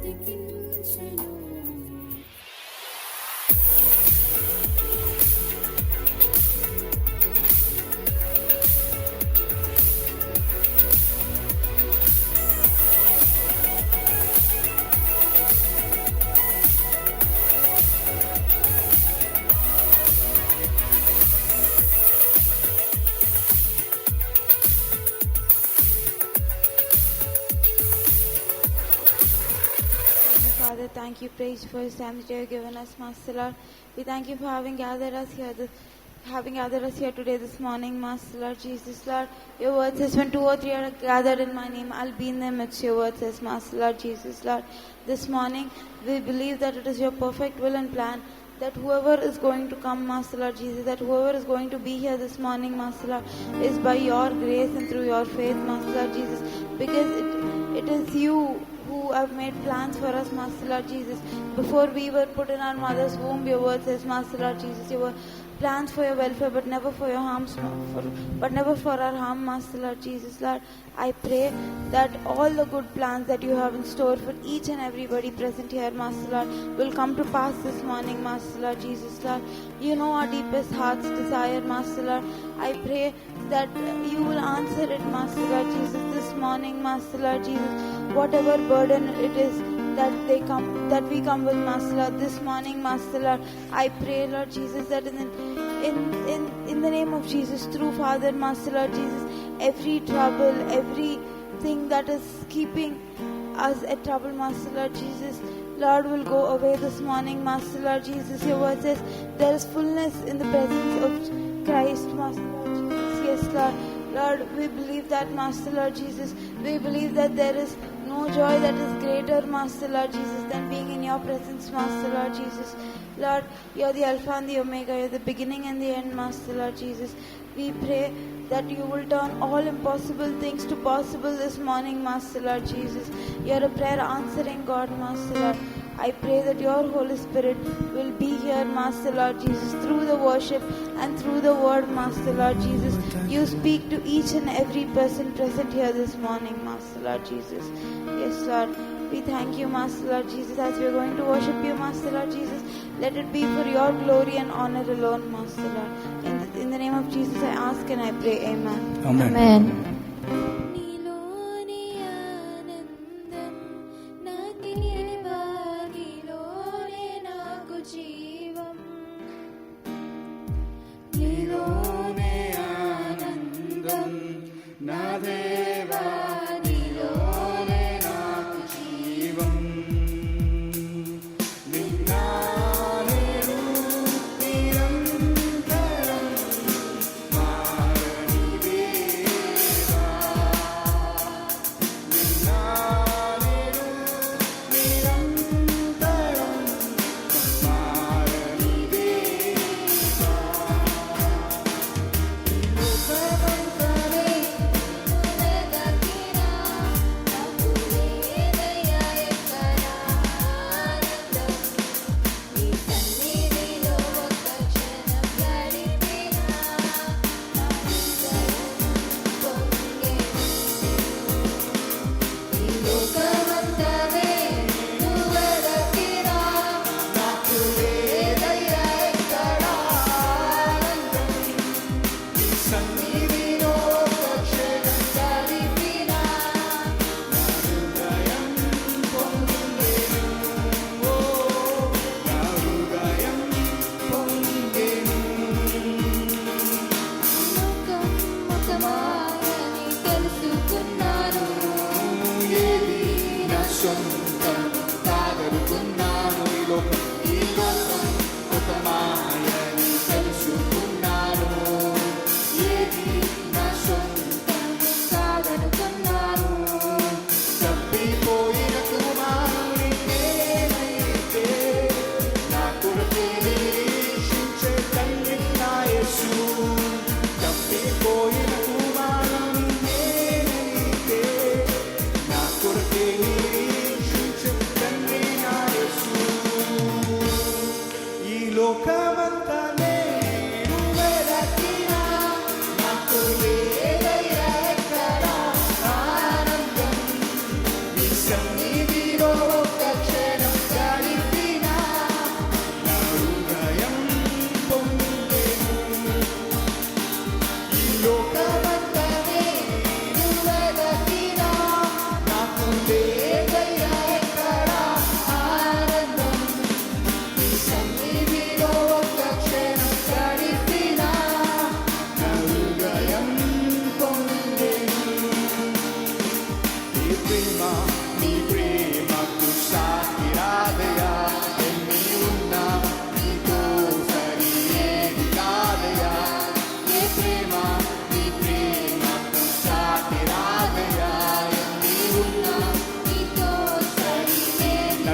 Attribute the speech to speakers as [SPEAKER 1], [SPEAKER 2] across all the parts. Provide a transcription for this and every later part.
[SPEAKER 1] బ్రతికించెను.
[SPEAKER 2] Father, thank you, praise for this time that you have given us, Master Lord. We thank you for having gathered us here today, this morning, Master Lord Jesus, Lord. Your word says, when 2 or 3 are gathered in my name, I'll be in their midst. Your word says, Master Lord Jesus, Lord. This morning, we believe that it is your perfect will and plan that whoever is going to come, Master Lord Jesus, that whoever is going to be here this morning, Master Lord, is by your grace and through your faith, Master Lord Jesus, because it is you who have made plans for us, Master Lord Jesus. Before we were put in our mother's womb, your word says, Master Lord Jesus, you were plans for your welfare, but never for your harm, but never for our harm, Master Lord Jesus, Lord. I pray that all the good plans that you have in store for each and everybody present here, Master Lord, will come to pass this morning, Master Lord Jesus, Lord. You know our deepest heart's desire, Master Lord. I pray that you will answer it, Master Lord Jesus, this morning, Master Lord Jesus. Whatever burden it is that we come with, Master Lord, this morning, Master Lord, I pray, Lord Jesus, that in the name of Jesus, through Father, Master Lord Jesus, every trouble, everything that is keeping us at trouble, Master Lord Jesus, Lord, will go away this morning, Master Lord Jesus. Your word says there is fullness in the presence of Christ, Master Lord Jesus. Yes, Lord. Lord, we believe that, Master Lord Jesus. We believe that there is no joy that is greater, Master Lord Jesus, than being in your presence, Master Lord Jesus. Lord, you're the Alpha and the Omega, you're the beginning and the end, Master Lord Jesus. We pray that you will turn all impossible things to possible this morning, Master Lord Jesus. You're a prayer answering God, Master Lord. I pray that your Holy Spirit will be here, Master Lord Jesus, through the worship and through the word, Master Lord Jesus. You speak to each and every person present here this morning, Master Lord Jesus. Yes, Lord. We thank you, Master Lord Jesus, as we are going to worship you, Master Lord Jesus. Let it be for your glory and honor alone, Master Lord. In the name of Jesus, I ask and I pray. Amen.
[SPEAKER 3] Amen.
[SPEAKER 2] Amen.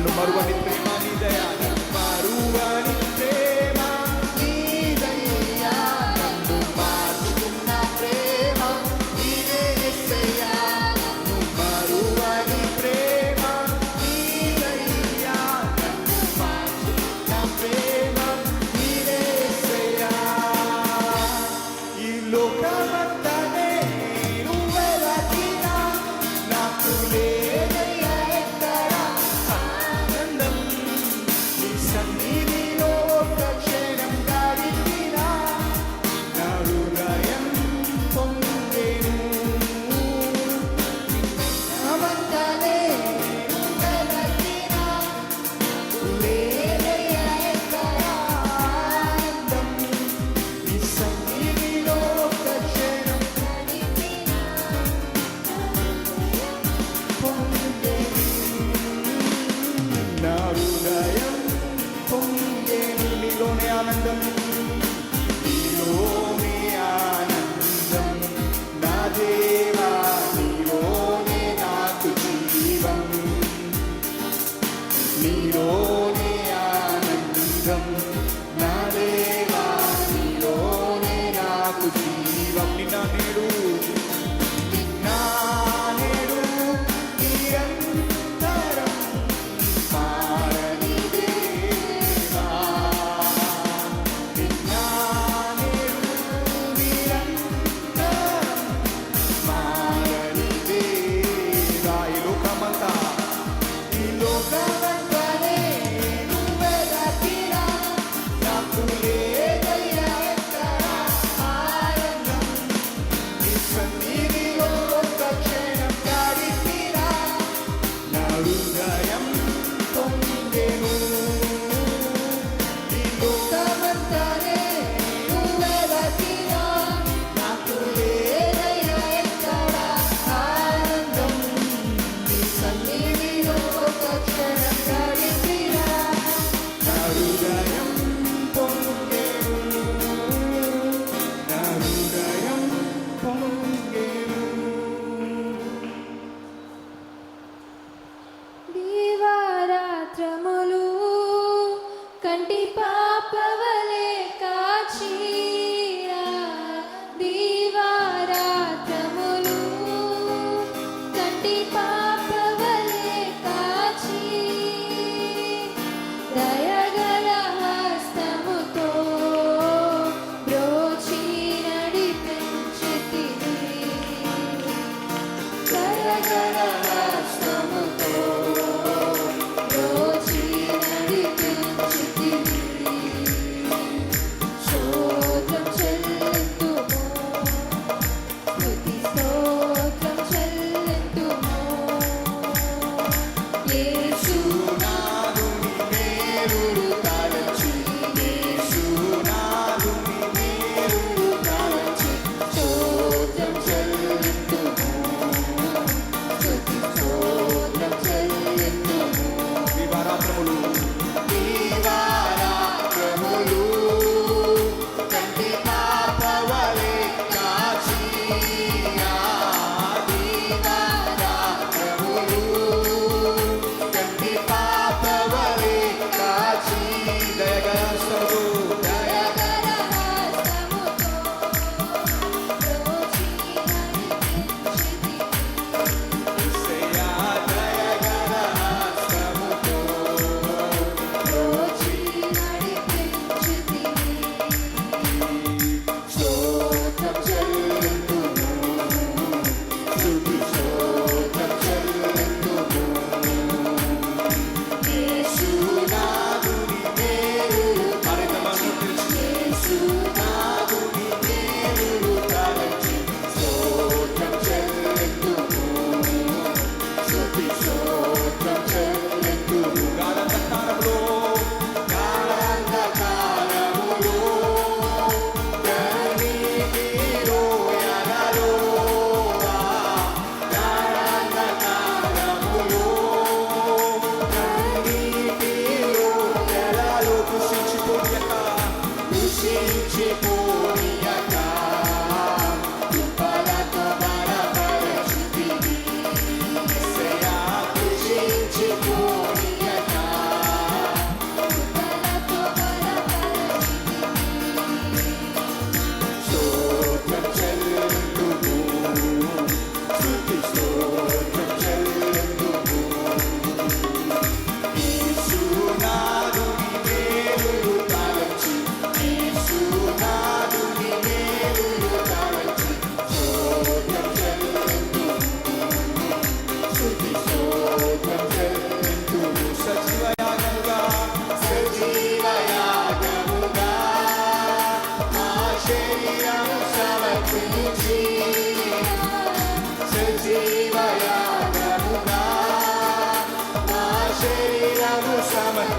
[SPEAKER 1] నన్ను మరువని ప్రేమ నీదయా, నన్ను మరువని ప్రేమ నీదయ్యా, నన్ను మార్చుకున్న ప్రేమ నీదే యేసయ్యా, నన్ను మరువని ప్రేమ నీదయ్యా, నన్ను మార్చుకున్న ప్రేమ నీదే యేసయ్యా. ఈ లోకమంతనే నేను వెలకినా నాకు లేదయ్యా ఎక్కడ ఆనందం, నీ సన్నిధిలో ఒక క్షణం గడిపినా నా హృదయం పొంగెను. లోకమంతనే నేను వెలకినా నాకు లేదయ్యా ఎక్కడ ఆనందం, నీ సన్నిధిలో ఒక క్షణం గడిపినా పొంగెను. నా హృదయం పొంగెను. నీలోనే ఆనందం, నీలోనే ఆనందం, నా దేవా నీలోనే నాకు జీవం, నీలోనే ఆనందం, నా దేవా నీలోనే నాకు జీవం. నిన్న నేడు నిరంతరం మారని దేవా, నిన్న నేడు నిరంతరం మారని దేవా. ఈ లోకమంతనే నువ్వే వెతికినా నాకు లేదయ్యా ఎక్కడ ఆనందం, నీ సన్నిధిలో ఒక క్షణం గడిపినా నా హృదయం పొంగెను. ఈ లోకమంతనే నువ్వే వెతికినా నాకు లేదయ్యా ఎక్కడ ఆనందం, నీ సన్నిధిలో ఒక క్షణం గడిపినా నా హృదయం పొంగెను, నా హృదయం పొంగెను.
[SPEAKER 3] దీవారాత్రములు కంటి పాపవలే కాచిరా, దీవారాత్రములు కంటి పాపవలే కాచి, దయగల హస్తముతో బ్రోచి నడిపించితివి, దయగల హస్తముతో బ్రోచి నడిపించితివి. స్తోత్రం చెల్లింతుము, స్తుతి స్తోత్రం చెల్లింతుము. యేసు
[SPEAKER 1] నాదుని మేలులు తలచి, యేసునాదుని మేలులు తలచి,
[SPEAKER 3] స్తోత్రం చెల్లింతుము, స్తుతి స్తోత్రం చెల్లింతుము.
[SPEAKER 1] దివారాత్రములు దివారాత్రములు కంటి పాపవలే కాచి, ఆ దివారాత్రములు కంటి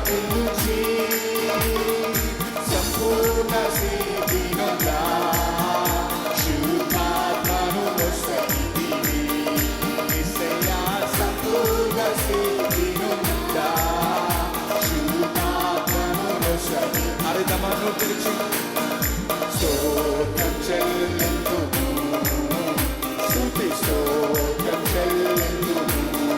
[SPEAKER 1] పిలిచి సంపూర్ణ స్థితి నొందా శుద్ధాత్మను నొసగితివి యేసయ్యా సంపూర్ణ స్థితి నొందా శుద్ధాత్మను నొసగి అరిదమను పిలిచి స్తోత్రం చెల్లింతుము స్తుతి స్తోత్రం చెల్లింతుము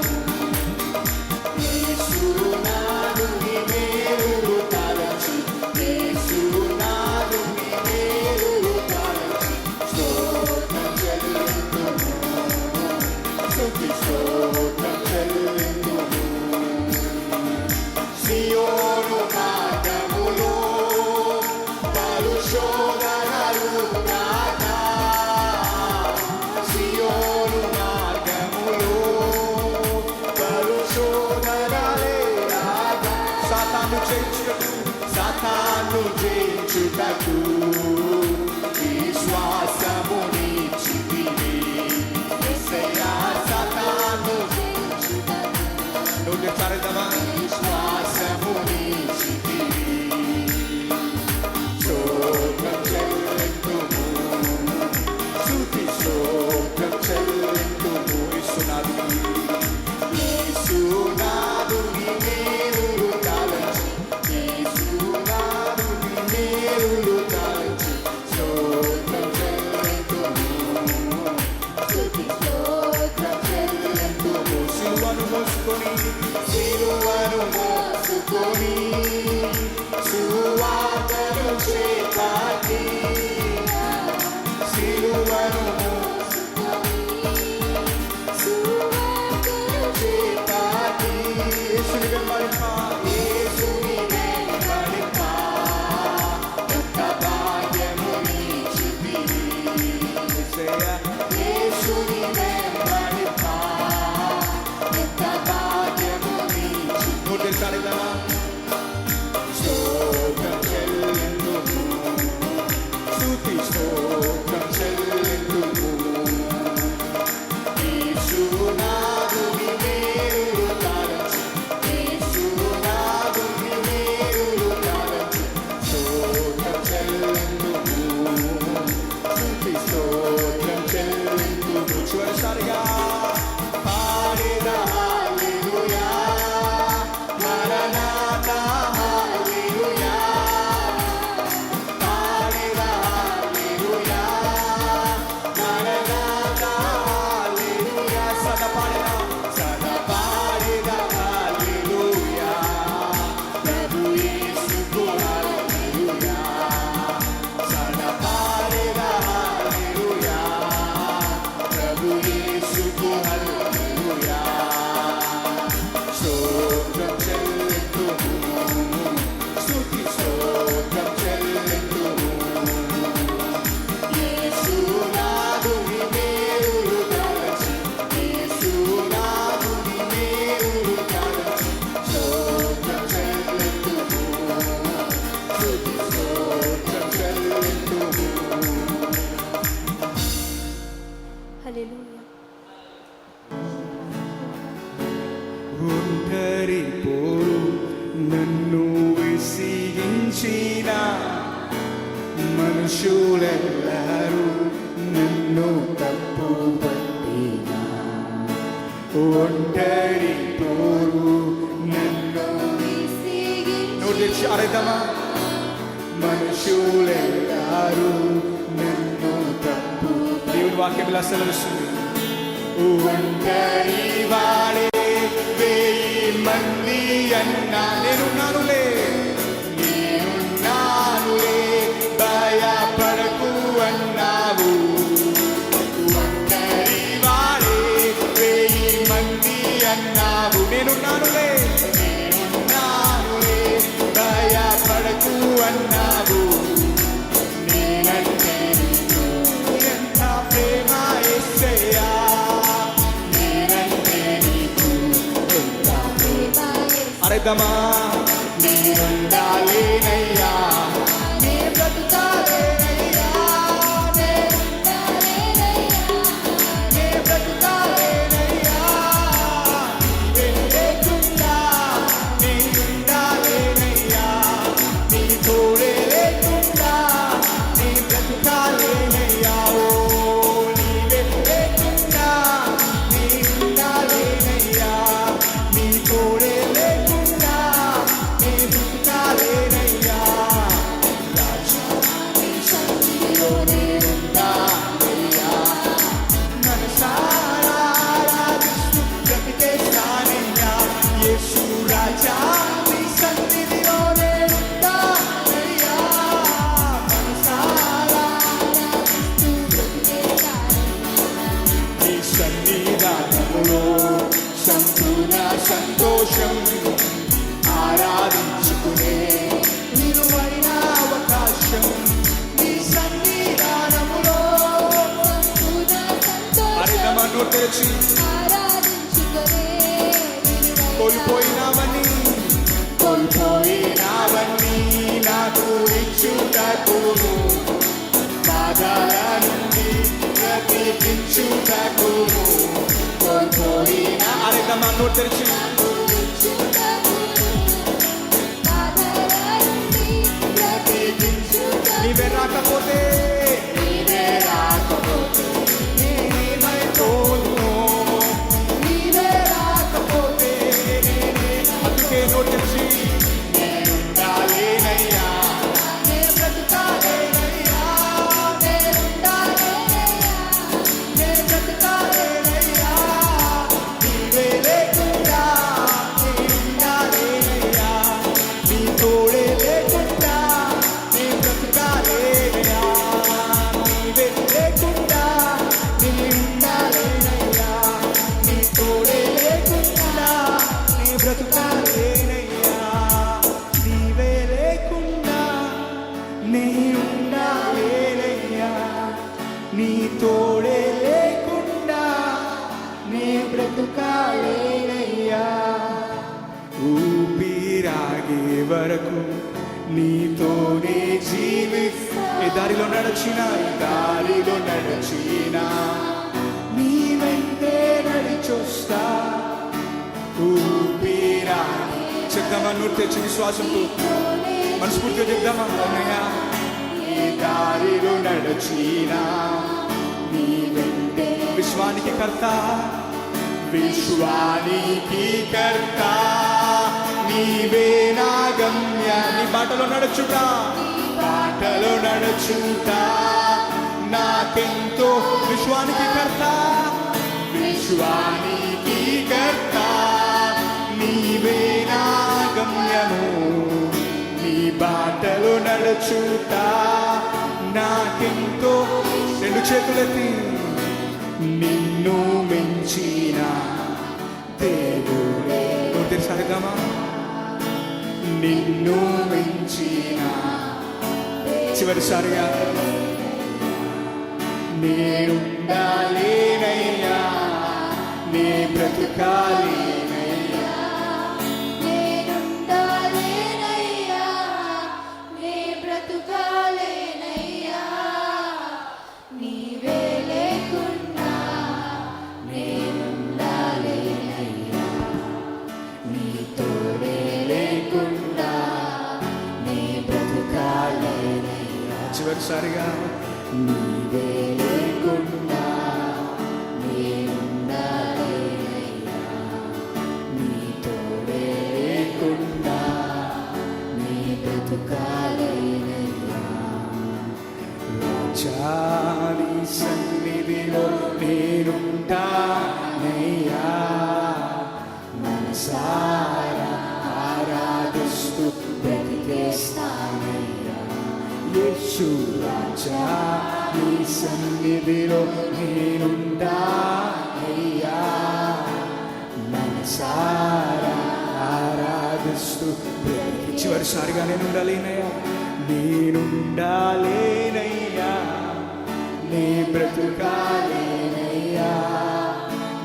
[SPEAKER 1] యేసునాథుని మేలులు తలచి యేసునాథుని మేలులు తలచి స్తోత్రం చెల్లింతుము స్తుతి స్తోత్రం చెల్లింతుము సియోను మార్గములో పలు శోధనలు రాగా సియోను మార్గములో పలు శోధనలే రాగా సాతాను జయించుటకు విశ్వాసమునిచ్చితివి యేసయ్యా సాతాను నోటి చరిదమా విశ్వాసమునిచ్చితివి స్తోత్రం చెల్లింతుము స్తుతి స్తోత్రం చెల్లింతుము యేసునాథుని మేలులు తలచి యేసునాథుని మేలులు తలచి స్తోత్రం చెల్లింతుము స్తుతి స్తోత్రం చెల్లింతుము సిలువను మోసుకొని సువార్తను చేపట్టి సిలువను చేపట్టి యేసుని వెంబడింపా యేసుని వెంబడింపా ఎంత భాగ్యమునిచ్చితివి యేసయ్యా యేసుని వెంబడింపా ఎంత భాగ్యమునిచ్చితివి నోటి చరిదమా స్తోత్రం చెల్లింతుము స్తుతి స్తోత్రం చెల్లింతుము యేసునాథుని మేలులు తలచి యేసునాథుని మేలులు తలచి స్తోత్రం చెల్లింతుము స్తుతి స్తోత్రం చెల్లింతుము చివరిసారిగా పాడేదా హల్లెలూయా మరణాతా హల్లెలూయా పాడేదా హల్లెలూయా మరణాతా హల్లెలూయా సదా పాడేదా హల్లెలూయా ప్రభు యేసుకు హల్లెలూయా సదా పాడేదా హల్లెలూయా ప్రభు యేసుకు హల్లెలూయా స్తోత్రం చెల్లింతుము స్తుతి స్తోత్రం చెల్లింతుము యేసునాథుని మేలులు తలచి యేసునాథుని మేలులు తలచి స్తోత్రం చెల్లింతుము స్తుతి స్తోత్రం చెల్లింతుము
[SPEAKER 3] హల్లెలూయా.
[SPEAKER 1] ఒంటరి పోరు నన్ను విసిగించిన మనుషులెల్లరూ నన్ను తప్పు పట్టిన ఒంటరి పోరు నన్ను నోటి అరేదమా మనుషులెల్లరూ నన్ను తప్పు దేవుని వాక్యం ఇలా సెలవిస్తుంది ఒంటరి వాడే వెయ్యి మంది అన్నా నేనున్నానులే భయపడకు అన్నావు ఒంటరి వాడే వెయ్యి మంది అన్నావు నేనున్నానులే భయపడకు అన్నావు నేనంటే నీకు ఎంత ప్రేమ యేసయ్యా నేనంటే నీకు ఎంత ప్రేమ అరేదమా నేనుండాలేనయ్యా నే బ్రతుకాలేనయ్యా నే బ్రతుకాలేనయ్యా నీ లేకుండా నేనుండాలేనయ్యా నోరు తెరిచి కోల్పోయినావని నాకు ఇచ్చుటకును, బాధల నుండి బ్రతికించుటకును కోల్పోయినా. అరేదమ్మా నోరు తెరిచి నీవే రాకపోతే నేనేమైపోను, నీవే రాకపోతే అందుకే నోరు తెరిచి నేనుండాలేనయ్యా, నే బ్రతుకాలేనయ్యా, నే బ్రతుకాలేనయ్యా, నీవే లేకుండా నేనుండాలేనయ్యా, నీ తోడే లేకుండా నే బ్రతుకాలేనయ్యా, నీవే లేకుండా నేనుండాలేనయ్యా, నీ తోడే లేకుండా నే బ్రతుకాలేనయ్యా, నీవే లేకుండా నే ఉండాలేనయ్యా, నీ తోడే లేకుండా నే బ్రతుకాలేనయ్యా. ఊపిరాగే వరకు నీతోనే జీవిస్తా. ఏ దారిలో నడిచినా, ఈ దారిలో నడిచినా నీ వెంటే నడిచొస్తా. ఊపిరాగే చెప్దామా, నోరు తెచ్చి విశ్వాసంతో మనస్ఫూర్తిగా చెప్దామా. అవునయ్యా, ఏ దారిలో నడిచినా నీ వెంటే. విశ్వానికి కర్త, విశ్వానికి కర్త నీవే నా గమ్య. నీ బాటలో నడుచుట, బాటలో నడుచుట నాకెంతో. విశ్వానికి కర్త, విశ్వానికి కర్త నీవే నా గమ్యము. నీ బాటలో నడుచుట నాకెంతో. రెండు చేతులెత్తి నిన్ను మించిన దేవుడే. నోరు తెరిచి అడగమా, నిన్ను మించిన. చివరిసారిగా నేనుండాలేనయ్యా, నే బ్రతుకాలేనయ్యా,
[SPEAKER 2] నీవే లేకుండా నేనుండాలేనయ్యా, నీ తోడే లేకుండా నే బ్రతుకాలేనయ్యా.
[SPEAKER 1] చివరిసారిగా
[SPEAKER 2] నీవే లేకుండా నేనుండాలేనయ్యా, నీ తోడే లేకుండా నే బ్రతుకాలేనయ్యా.
[SPEAKER 1] చాలి సన్నిధిలో నేనుంటానయ్యా, మనసారా ఆరాధిస్తూ బ్రతికేస్తానయ్యా. యేసు రాజా నీ సన్నిధిలో నేనుంటానయ్యా, మనసారా ఆరాధిస్తూ బ్రతికి. చివరిసారిగా నేనుండాలేనయ్యా, నేనుండాలేనయ్యా, నీ బ్రతుకాలేనయ్యా,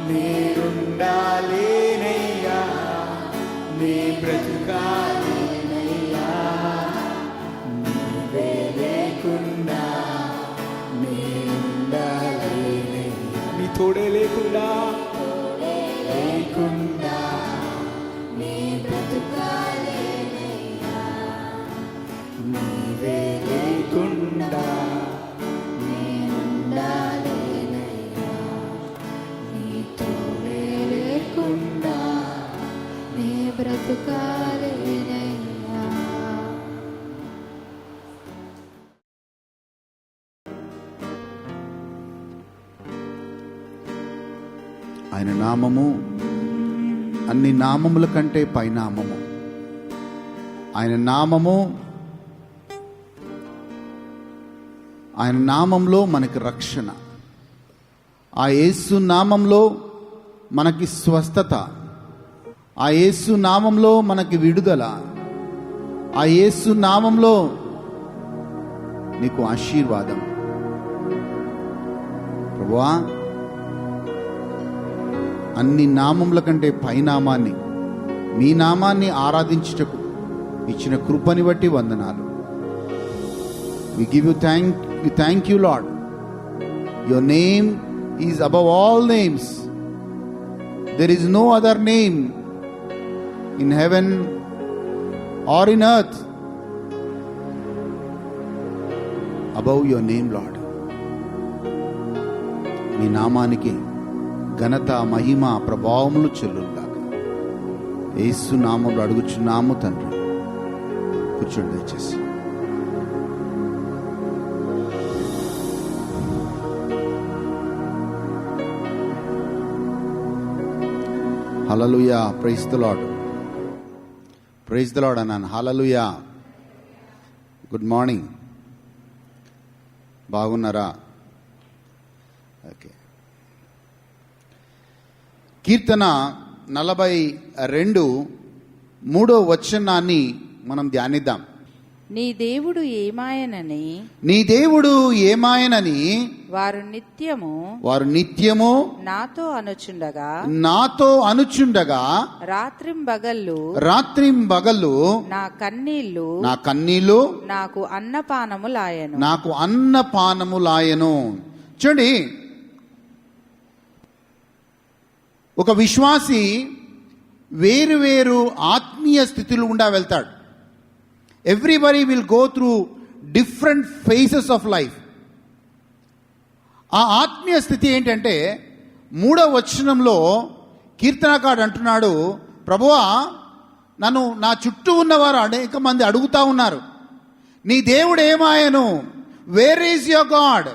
[SPEAKER 1] నేనుండాలేనయ్యా, నీ బ్రతుకాలేనయ్యా, నీవే లేకుండా నేనుండాలేనయ్యా, నీ తోడే లేకుండా లేకుండా
[SPEAKER 2] నీ బ్రతుకాలేనయ్యా,
[SPEAKER 1] నీవే లేకుండా
[SPEAKER 2] నేనుండాలేనయ్యా, నీ తోడే లేకుండా నీ బ్రతుకాలేనయ్యా.
[SPEAKER 4] ఆయన నామము అన్ని నామముల కంటే పైనామము. ఆయన నామము, ఆయన నామంలో మనకి రక్షణ. ఆ యేసు నామంలో మనకి స్వస్థత, ఆ యేసు నామంలో మనకి విడుదల, ఆ యేసు నామంలో నీకు ఆశీర్వాదం. ప్రభువా, అన్ని నామముల కంటే పైనామాన్ని, మీ నామాన్ని ఆరాధించుటకు ఇచ్చిన కృపని బట్టి వందనాలు. We give you thank you, Lord. Your name is above all names. There is no other name in heaven or in earth above your name, Lord. మీ నామానికి ఘనత, మహిమ, ప్రభావములు చెల్లుగాక. యేసు నామములో అడుగుచున్నాము తండ్రి. కూర్చోండి దయచేసి. Hallelujah. Praise the lord. Praise the lord అన్నాను. Hallelujah. Good morning. బాగున్నారా? ఓకే. కీర్తన 42 3వ వచనాన్ని మనం ధ్యానిద్దాం.
[SPEAKER 5] నీ దేవుడు ఏమాయనని,
[SPEAKER 4] నీ దేవుడు ఏమాయనని
[SPEAKER 5] వారు నిత్యము నాతో అనుచుండగా రాత్రింబగళ్ళు నా కన్నీళ్లు నాకు అన్నపానములాయను.
[SPEAKER 4] చూడండి, ఒక విశ్వాసి వేరు ఆత్మీయ స్థితులు గుండా వెళ్తాడు. Everybody will go through different phases of life. ఆ ఆత్మీయ స్థితి ఏంటంటే 3వ వచనంలో కీర్తనకారుడు అంటున్నాడు, ప్రభువా, నన్ను నా చుట్టూ ఉన్నవారు అనేక మంది అడుగుతా ఉన్నారు, నీ దేవుడు ఏమాయను, వేర్ ఈజ్ యువర్ గాడ్?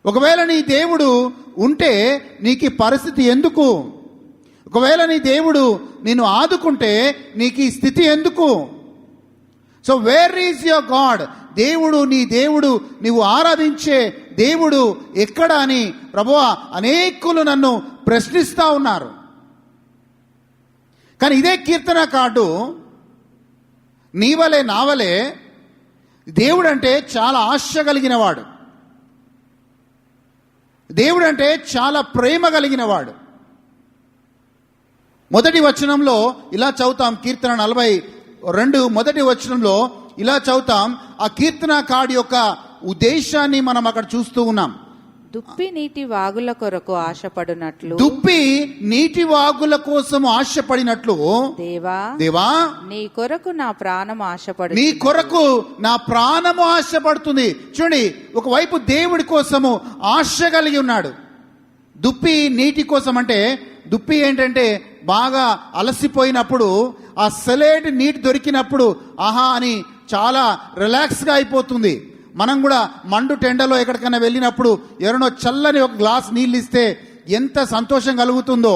[SPEAKER 4] ఒకవేళ నీ దేవుడు ఉంటే నీకు ఈ పరిస్థితి ఎందుకు? ఒకవేళ నీ దేవుడు నిన్ను ఆదుకుంటే నీకు ఈ స్థితి ఎందుకు? So where is your God? దేవుడు, నీ దేవుడు, నీవు ఆరాధించే దేవుడు ఎక్కడ అని ప్రభువా అనేకులు నన్ను ప్రశ్నిస్తూ ఉన్నారు. కానీ ఇదే కీర్తనకారుడు నీవలే నావలే దేవుడు అంటే చాలా ఆశ కలిగిన వాడు, దేవుడు అంటే చాలా ప్రేమ కలిగిన వాడు. మొదటి వచనంలో ఇలా చదువుతాం, కీర్తన 42 మొదటి వచనంలో ఇలా చదువుతాం. ఆ కీర్తనకారుడి యొక్క ఉద్దేశాన్ని మనం అక్కడ చూస్తూ ఉన్నాం.
[SPEAKER 5] దుప్పి నీటి వాగుల కొరకు ఆశపడినట్లు,
[SPEAKER 4] దుప్పి నీటి వాగుల కోసం ఆశపడినట్లు, దేవా
[SPEAKER 5] నీ కొరకు నా ప్రాణం ఆశపడు,
[SPEAKER 4] నీ కొరకు నా ప్రాణము ఆశపడుతుంది. చూడండి, ఒకవైపు దేవుడి కోసము ఆశ కలిగి ఉన్నాడు. దుప్పి నీటి కోసం అంటే, దుప్పి ఏంటంటే బాగా అలసిపోయినప్పుడు ఆ సెలేట్ నీటి దొరికినప్పుడు ఆహా అని చాలా రిలాక్స్గా అయిపోతుంది. మనం కూడా మండు టెండలో ఎక్కడికైనా వెళ్ళినప్పుడు ఎవరినో చల్లని ఒక గ్లాస్ నీళ్ళు ఇస్తే ఎంత సంతోషం కలుగుతుందో,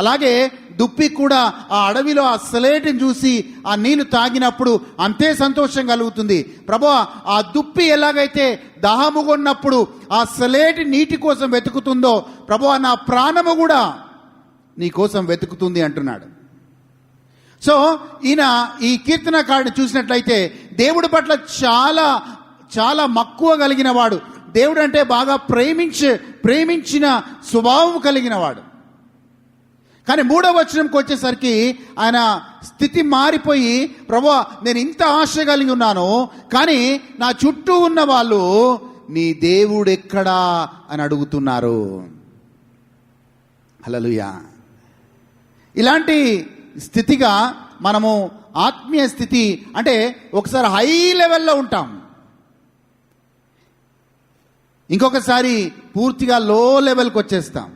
[SPEAKER 4] అలాగే దుప్పి కూడా ఆ అడవిలో ఆ సెలేట్ని చూసి ఆ నీళ్లు తాగినప్పుడు అంతే సంతోషం కలుగుతుంది. ప్రభువా, ఆ దుప్పి ఎలాగైతే దాహముగొన్నప్పుడు ఆ సెలేట్ నీటి కోసం వెతుకుతుందో, ప్రభువా నా ప్రాణము కూడా నీ కోసం వెతుకుతుంది అంటున్నాడు. సో ఈయన ఈ కీర్తనకారుడిని చూసినట్లయితే దేవుడి పట్ల చాలా చాలా మక్కువ కలిగిన వాడు, దేవుడు అంటే బాగా ప్రేమించిన స్వభావం కలిగిన వాడు. కానీ 3వ వచనంకి వచ్చేసరికి ఆయన స్థితి మారిపోయి, ప్రభువా నేను ఇంత ఆశ కలిగి ఉన్నాను, కానీ నా చుట్టూ ఉన్న వాళ్ళు నీ దేవుడు ఎక్కడా అని అడుగుతున్నారు. హల్లెలూయా. ఇలాంటి స్థితిగా మనము ఆత్మీయ స్థితి అంటే ఒకసారి హై లెవెల్లో ఉంటాం, ఇంకొకసారి పూర్తిగా లో లెవెల్కి వచ్చేస్తాం.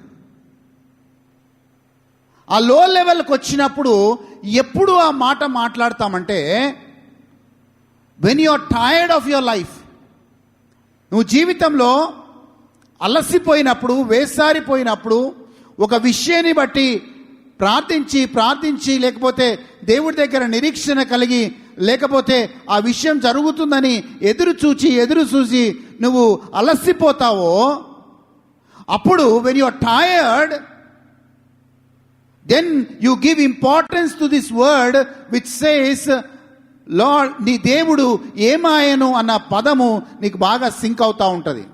[SPEAKER 4] ఆ లో లెవెల్కి వచ్చినప్పుడు ఎప్పుడు ఆ మాట మాట్లాడతామంటే, when you are tired of your life, నువ్వు జీవితంలో అలసిపోయినప్పుడు, వేసారిపోయినప్పుడు, ఒక విషయాన్ని బట్టి ప్రార్థించి లేకపోతే దేవుడి దగ్గర నిరీక్షణ కలిగి, లేకపోతే ఆ విషయం జరుగుతుందని ఎదురు చూసి నువ్వు అలసిపోతావో, అప్పుడు when you are tired, then you give importance to this word which says lord, నీ దేవుడు ఏమాయను అన్న పదము నీకు బాగా సింక్ అవుతా ఉంటుంది.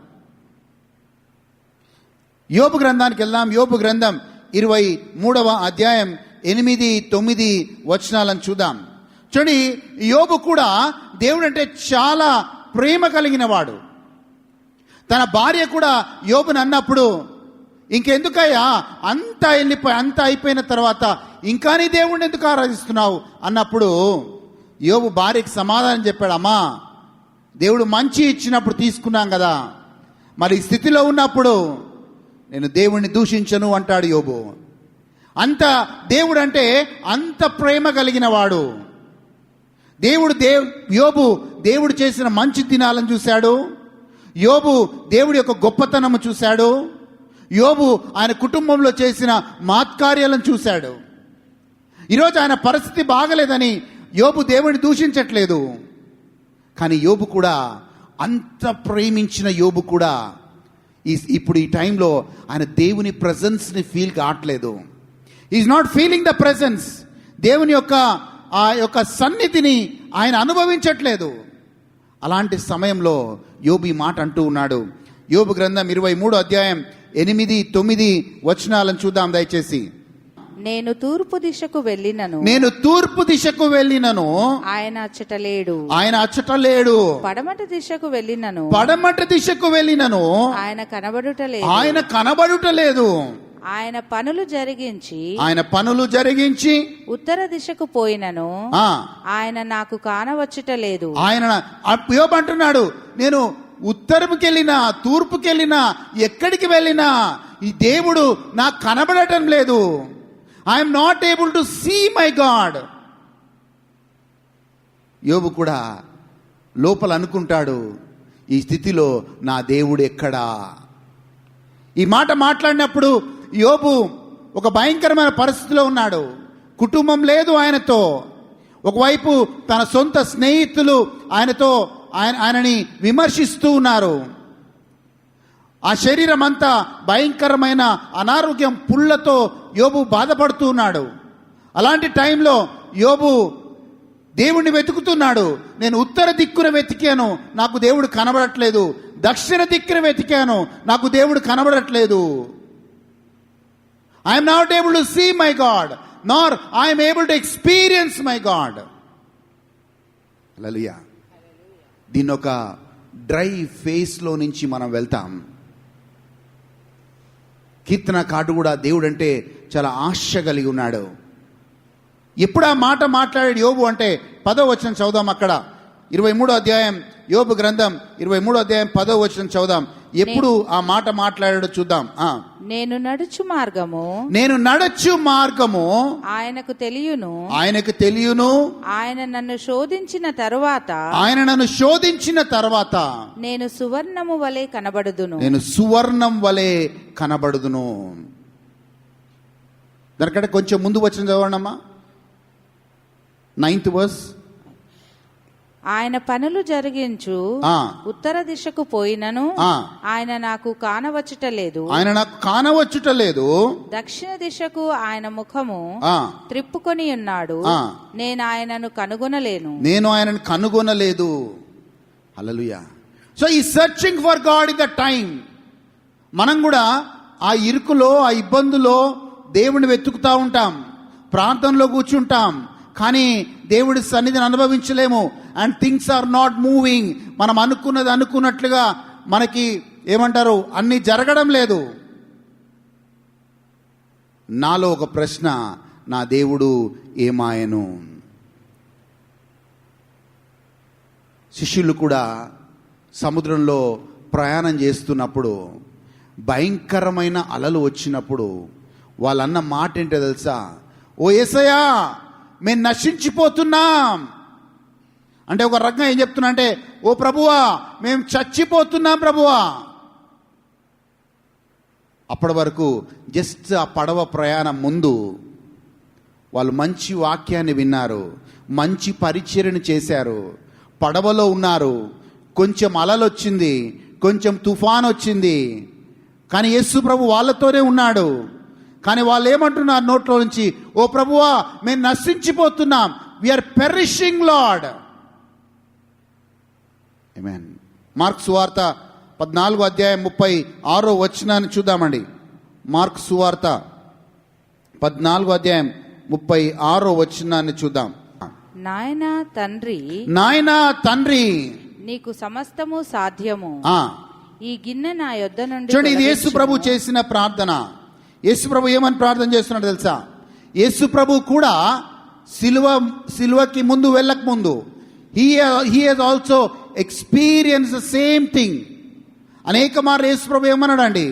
[SPEAKER 4] యోబు గ్రంథానికి వెళ్దాం. యోబు గ్రంథం 23వ అధ్యాయం 8-9 వచనాలను చూద్దాం. చూడండి, యోబు కూడా దేవుడు అంటే చాలా ప్రేమ కలిగిన వాడు. తన భార్య కూడా యోబుని అన్నప్పుడు, ఇంకెందుకయ్యా అంతా అయిపోయిన తర్వాత ఇంకా నీ దేవుడిని ఎందుకు ఆరాధిస్తున్నావు అన్నప్పుడు యోబు భార్యకి సమాధానం చెప్పాడు, అమ్మా దేవుడు మంచి ఇచ్చినప్పుడు తీసుకున్నాం కదా, మరి ఈ స్థితిలో ఉన్నప్పుడు నేను దేవుణ్ణి దూషించను అంటాడు యోబు. అంత దేవుడు అంటే అంత ప్రేమ కలిగిన వాడు. యోబు దేవుడు చేసిన మంచి దినాలను చూశాడు. యోబు దేవుడి యొక్క గొప్పతనము చూశాడు. యోబు ఆయన కుటుంబంలో చేసిన మాత్కార్యాలను చూశాడు. ఈరోజు ఆయన పరిస్థితి బాగలేదని యోబు దేవుడిని దూషించట్లేదు. కానీ యోబు కూడా, అంత ప్రేమించిన యోబు కూడా ఇప్పుడు ఈ టైంలో ఆయన దేవుని ప్రెజెన్స్ని ఫీల్ కావట్లేదు. Is not feeling the presence. దేవుని యొక్క ఆ యొక్క సన్నిధిని ఆయన అనుభవించట్లేదు. అలాంటి సమయంలో యోబు ఈ మాట అంటూ ఉన్నాడు. యోబు గ్రంథం 23వ అధ్యాయం 8-9 వచనాలను చూద్దాం దయచేసి.
[SPEAKER 5] నేను తూర్పు దిశకు వెళ్ళినను ఆయన అచ్చట లేడు. పడమట దిశకు వెళ్ళినను ఆయన కనబడుటలేదు. ఆయన పనులు జరిగించి ఉత్తర దిశకు పోయినను ఆయన నాకు కానవచ్చుటలేదు. ఆయన యోబు అంటున్నాడు, నేను ఉత్తరంకెళ్ళినా తూర్పుకెళ్ళినా ఎక్కడికి వెళ్ళినా ఈ దేవుడు నాకు కనబడటం లేదు. I'm not able to see my God. యోబు కూడా లోపల అనుకుంటాడు, ఈ స్థితిలో నా దేవుడు ఎక్కడా? ఈ మాట మాట్లాడినప్పుడు యోబు ఒక భయంకరమైన పరిస్థితిలో ఉన్నాడు. కుటుంబం లేదు ఆయనతో. ఒకవైపు తన సొంత స్నేహితులు ఆయనని విమర్శిస్తూ ఉన్నారు. ఆ శరీరం అంతా భయంకరమైన అనారోగ్యం పుళ్ళతో యోబు బాధపడుతూ ఉన్నాడు. అలాంటి టైంలో యోబు దేవుణ్ణి వెతుకుతున్నాడు. నేను ఉత్తర దిక్కున వెతికాను, నాకు దేవుడు కనబడట్లేదు. దక్షిణ దిక్కున వెతికాను, నాకు దేవుడు కనబడట్లేదు. I'm not able to see my God, nor I'm able to experience my God. Hallelujah. దీని ఒక డ్రై ఫేస్లో నుంచి మనం వెళ్తాం. కీర్తనకారుడు కూడా దేవుడు అంటే చాలా ఆశ కలిగి ఉన్నాడు. ఎప్పుడు ఆ మాట మాట్లాడాడు యోబు అంటే 10వ వచనం చదువుదాం. అక్కడ 23వ అధ్యాయం యోబు గ్రంథం 23వ అధ్యాయం 10వ వచనం చదువుదాం. ఎప్పుడు ఆ మాట మాట్లాడాడో చూద్దాం. నేను నడుచు మార్గము ఆయనకు తెలియను. ఆయన నన్ను శోధించిన తరువాత నేను సువర్ణం వలె కనబడుదును.
[SPEAKER 4] దానికంటే కొంచెం ముందు వచ్చిన చదవండమ్మా. 9th verse.
[SPEAKER 5] ఆయన పనులు జరిగించు ఉత్తర దిశకు పోయినను ఆయన నాకు కానవచ్చుటలేదు. దక్షిణ దిశకు ఆయన ముఖము త్రిప్పుకొని ఉన్నాడు. నేను ఆయనను కనుగొనలేదు.
[SPEAKER 4] హల్లెలూయా. సో ఈ searching for God in the time. మనం కూడా ఆ ఇరుకులో, ఆ ఇబ్బందులో దేవుని వెతుకుతా ఉంటాం, ప్రాంతంలో కూర్చుంటాం, కానీ దేవుడి సన్నిధిని అనుభవించలేము. And things are not moving. మనం అనుకున్నది అనుకున్నట్లుగా మనకి ఏమంటారు, అన్ని జరగడం లేదు. నాలో ఒక ప్రశ్న, నా దేవుడు ఏమాయను? శిష్యులు కూడా సముద్రంలో ప్రయాణం చేస్తున్నప్పుడు భయంకరమైన అలలు వచ్చినప్పుడు వాళ్ళన్న మాట ఏంటో తెలుసా? ఓ యేసయ్యా, మేము నశించిపోతున్నాం అంటే ఒక రకంగా ఏం చెప్తున్నా అంటే, ఓ ప్రభువా మేము చచ్చిపోతున్నాం ప్రభువా. అప్పటి వరకు జస్ట్ ఆ పడవ ప్రయాణం ముందు వాళ్ళు మంచి వాక్యాన్ని విన్నారు, మంచి పరిచర్యను చేశారు, పడవలో ఉన్నారు. కొంచెం అలలు వచ్చింది, కొంచెం తుఫాన్ వచ్చింది, కానీ యేసు ప్రభు వాళ్ళతోనే ఉన్నాడు. కానీ వాళ్ళు ఏమంటున్నారు నోట్లో నుంచి, ఓ ప్రభువా మేము నశించిపోతున్నాం, వీఆర్ పెరిషింగ్ లార్డ్. ఆమేన్. మార్కు సువార్త 14వ అధ్యాయం 36వ వచనాన్ని చూద్దామండి. మార్కు సువార్త 14వ అధ్యాయం 36వ వచనాన్ని చూద్దాం.
[SPEAKER 5] నాయనా తండ్రి నీకు సమస్తము సాధ్యము, ఈ గిన్నె నా యొద్ద నుండి
[SPEAKER 4] చూడండి, ఇది యేసు ప్రభు చేసిన ప్రార్థన. యేసు ప్రభు ఏమని ప్రార్థన చేస్తున్నాడు తెలుసా? యేసు ప్రభు కూడా సిలువకి ముందు వెళ్ళక ముందు he has also experienced the same thing. అనేక మార్లు యేసు ప్రభు ఏమన్నాడండి?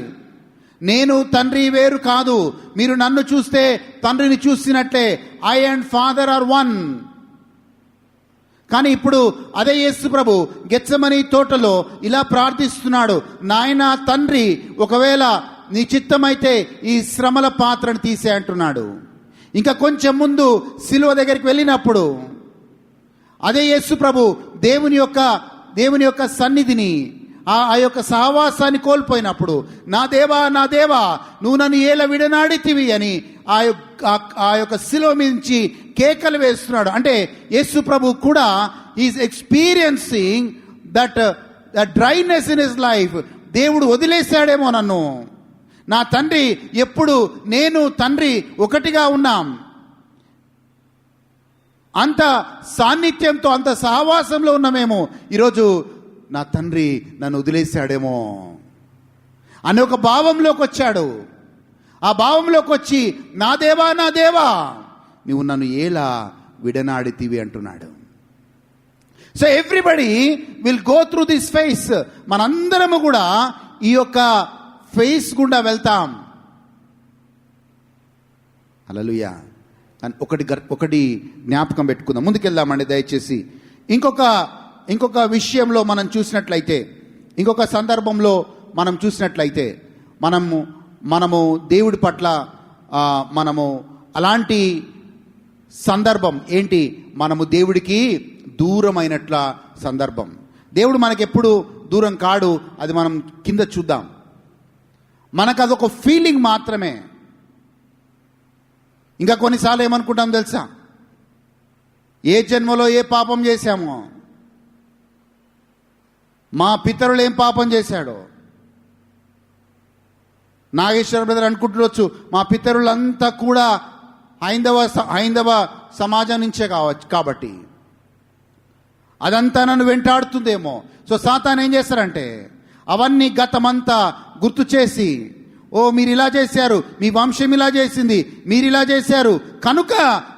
[SPEAKER 4] నేను తండ్రి వేరు కాదు, మీరు నన్ను చూస్తే తండ్రిని చూసినట్లే, I and father are one. కానీ ఇప్పుడు అదే యేసు ప్రభు గెత్సెమనీ తోటలో ఇలా ప్రార్థిస్తున్నాడు, నాయనా తండ్రి, ఒకవేళ నీ చిత్తమైతే ఈ శ్రమల పాత్రను తీసే అంటున్నాడు. ఇంకా కొంచెం ముందు సిలువ దగ్గరికి వెళ్ళినప్పుడు అదే యేసు ప్రభు దేవుని యొక్క సన్నిధిని, ఆ యొక్క సహవాసాన్ని కోల్పోయినప్పుడు, నా దేవా నువ్వు నన్ను ఏల విడనాడితివి అని ఆ యొక్క శిలువ నుంచి కేకలు వేస్తున్నాడు. అంటే యేసు ప్రభు కూడా is experiencing that dryness in his life. దేవుడు వదిలేశాడేమో నన్ను, నా తండ్రి ఎప్పుడు నేను తండ్రి ఒకటిగా ఉన్నాం, అంత సాన్నిధ్యంతో అంత సహవాసంలో ఉన్నామేమో, ఈరోజు నా తండ్రి నన్ను వదిలేశాడేమో అనే ఒక భావంలోకి వచ్చాడు. ఆ భావంలోకి వచ్చి నా దేవా నువ్వు నన్ను ఎలా విడనాడితివి అంటున్నాడు. So everybody will go through this face. మనందరము కూడా ఈ యొక్క ఫేస్ గుండా వెళ్తాం. హల్లెలూయా. ఒకటి జ్ఞాపకం పెట్టుకుందాం, ముందుకెళ్దామండి దయచేసి. ఇంకొక విషయంలో మనం చూసినట్లయితే, ఇంకొక సందర్భంలో మనం చూసినట్లయితే, మనము దేవుడి పట్ల మనము అలాంటి సందర్భం ఏంటి? మనము దేవుడికి దూరమైనట్ల సందర్భం. దేవుడు మనకెప్పుడు దూరం కాడు, అది మనం కింద చూద్దాం. మనకు అదొక ఫీలింగ్ మాత్రమే. ఇంకా కొన్నిసార్లు ఏమనుకుంటాం తెలుసా? ఏ జన్మలో ఏ పాపం చేశామో, మా పితరులు ఏం పాపం చేశాడో. నాగేశ్వర బ్రదర్ అనుకుంటుండొచ్చు, మా పితరులంతా కూడా హైందవ సమాజం నుంచే కాబట్టి అదంతా నన్ను వెంటాడుతుందేమో. సో సాతాను ఏం చేస్తారంటే అవన్నీ గతమంతా గుర్తు చేసి, ఓ మీరు ఇలా చేశారు, మీ వంశం ఇలా చేసింది, మీరు ఇలా చేశారు, కనుక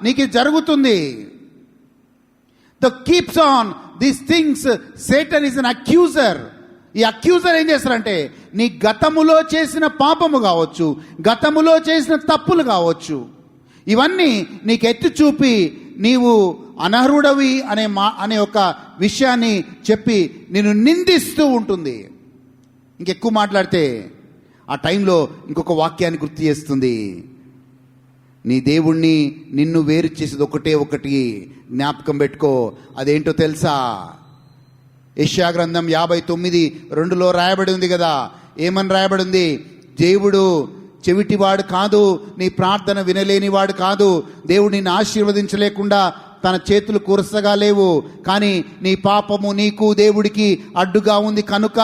[SPEAKER 4] నీకు జరుగుతుంది. The keeps on these things. Satan is an accuser. ఈ అక్యూజర్ ఏం చేస్తారంటే నీ గతములో చేసిన పాపము కావచ్చు, గతములో చేసిన తప్పులు కావచ్చు, ఇవన్నీ నీకు ఎత్తి చూపి నీవు అనర్హుడవి అనే ఒక విషయాన్ని చెప్పి నిన్ను నిందిస్తూ ఉంటుంది. ఇంకెక్కువ మాట్లాడితే ఆ టైంలో ఇంకొక వాక్యాన్ని గుర్తు చేస్తుంది. నీ దేవుణ్ణి నిన్ను వేరు చేసేది ఒకటి జ్ఞాపకం పెట్టుకో. అదేంటో తెలుసా? యెషయా గ్రంథం 59:2 రాయబడి ఉంది కదా. ఏమని రాయబడి ఉంది? దేవుడు చెవిటివాడు కాదు, నీ ప్రార్థన వినలేనివాడు కాదు. దేవుడు నిన్ను ఆశీర్వదించలేకుండా తన చేతులు కురసగా లేవు, కానీ నీ పాపము నీకు దేవుడికి అడ్డుగా ఉంది, కనుక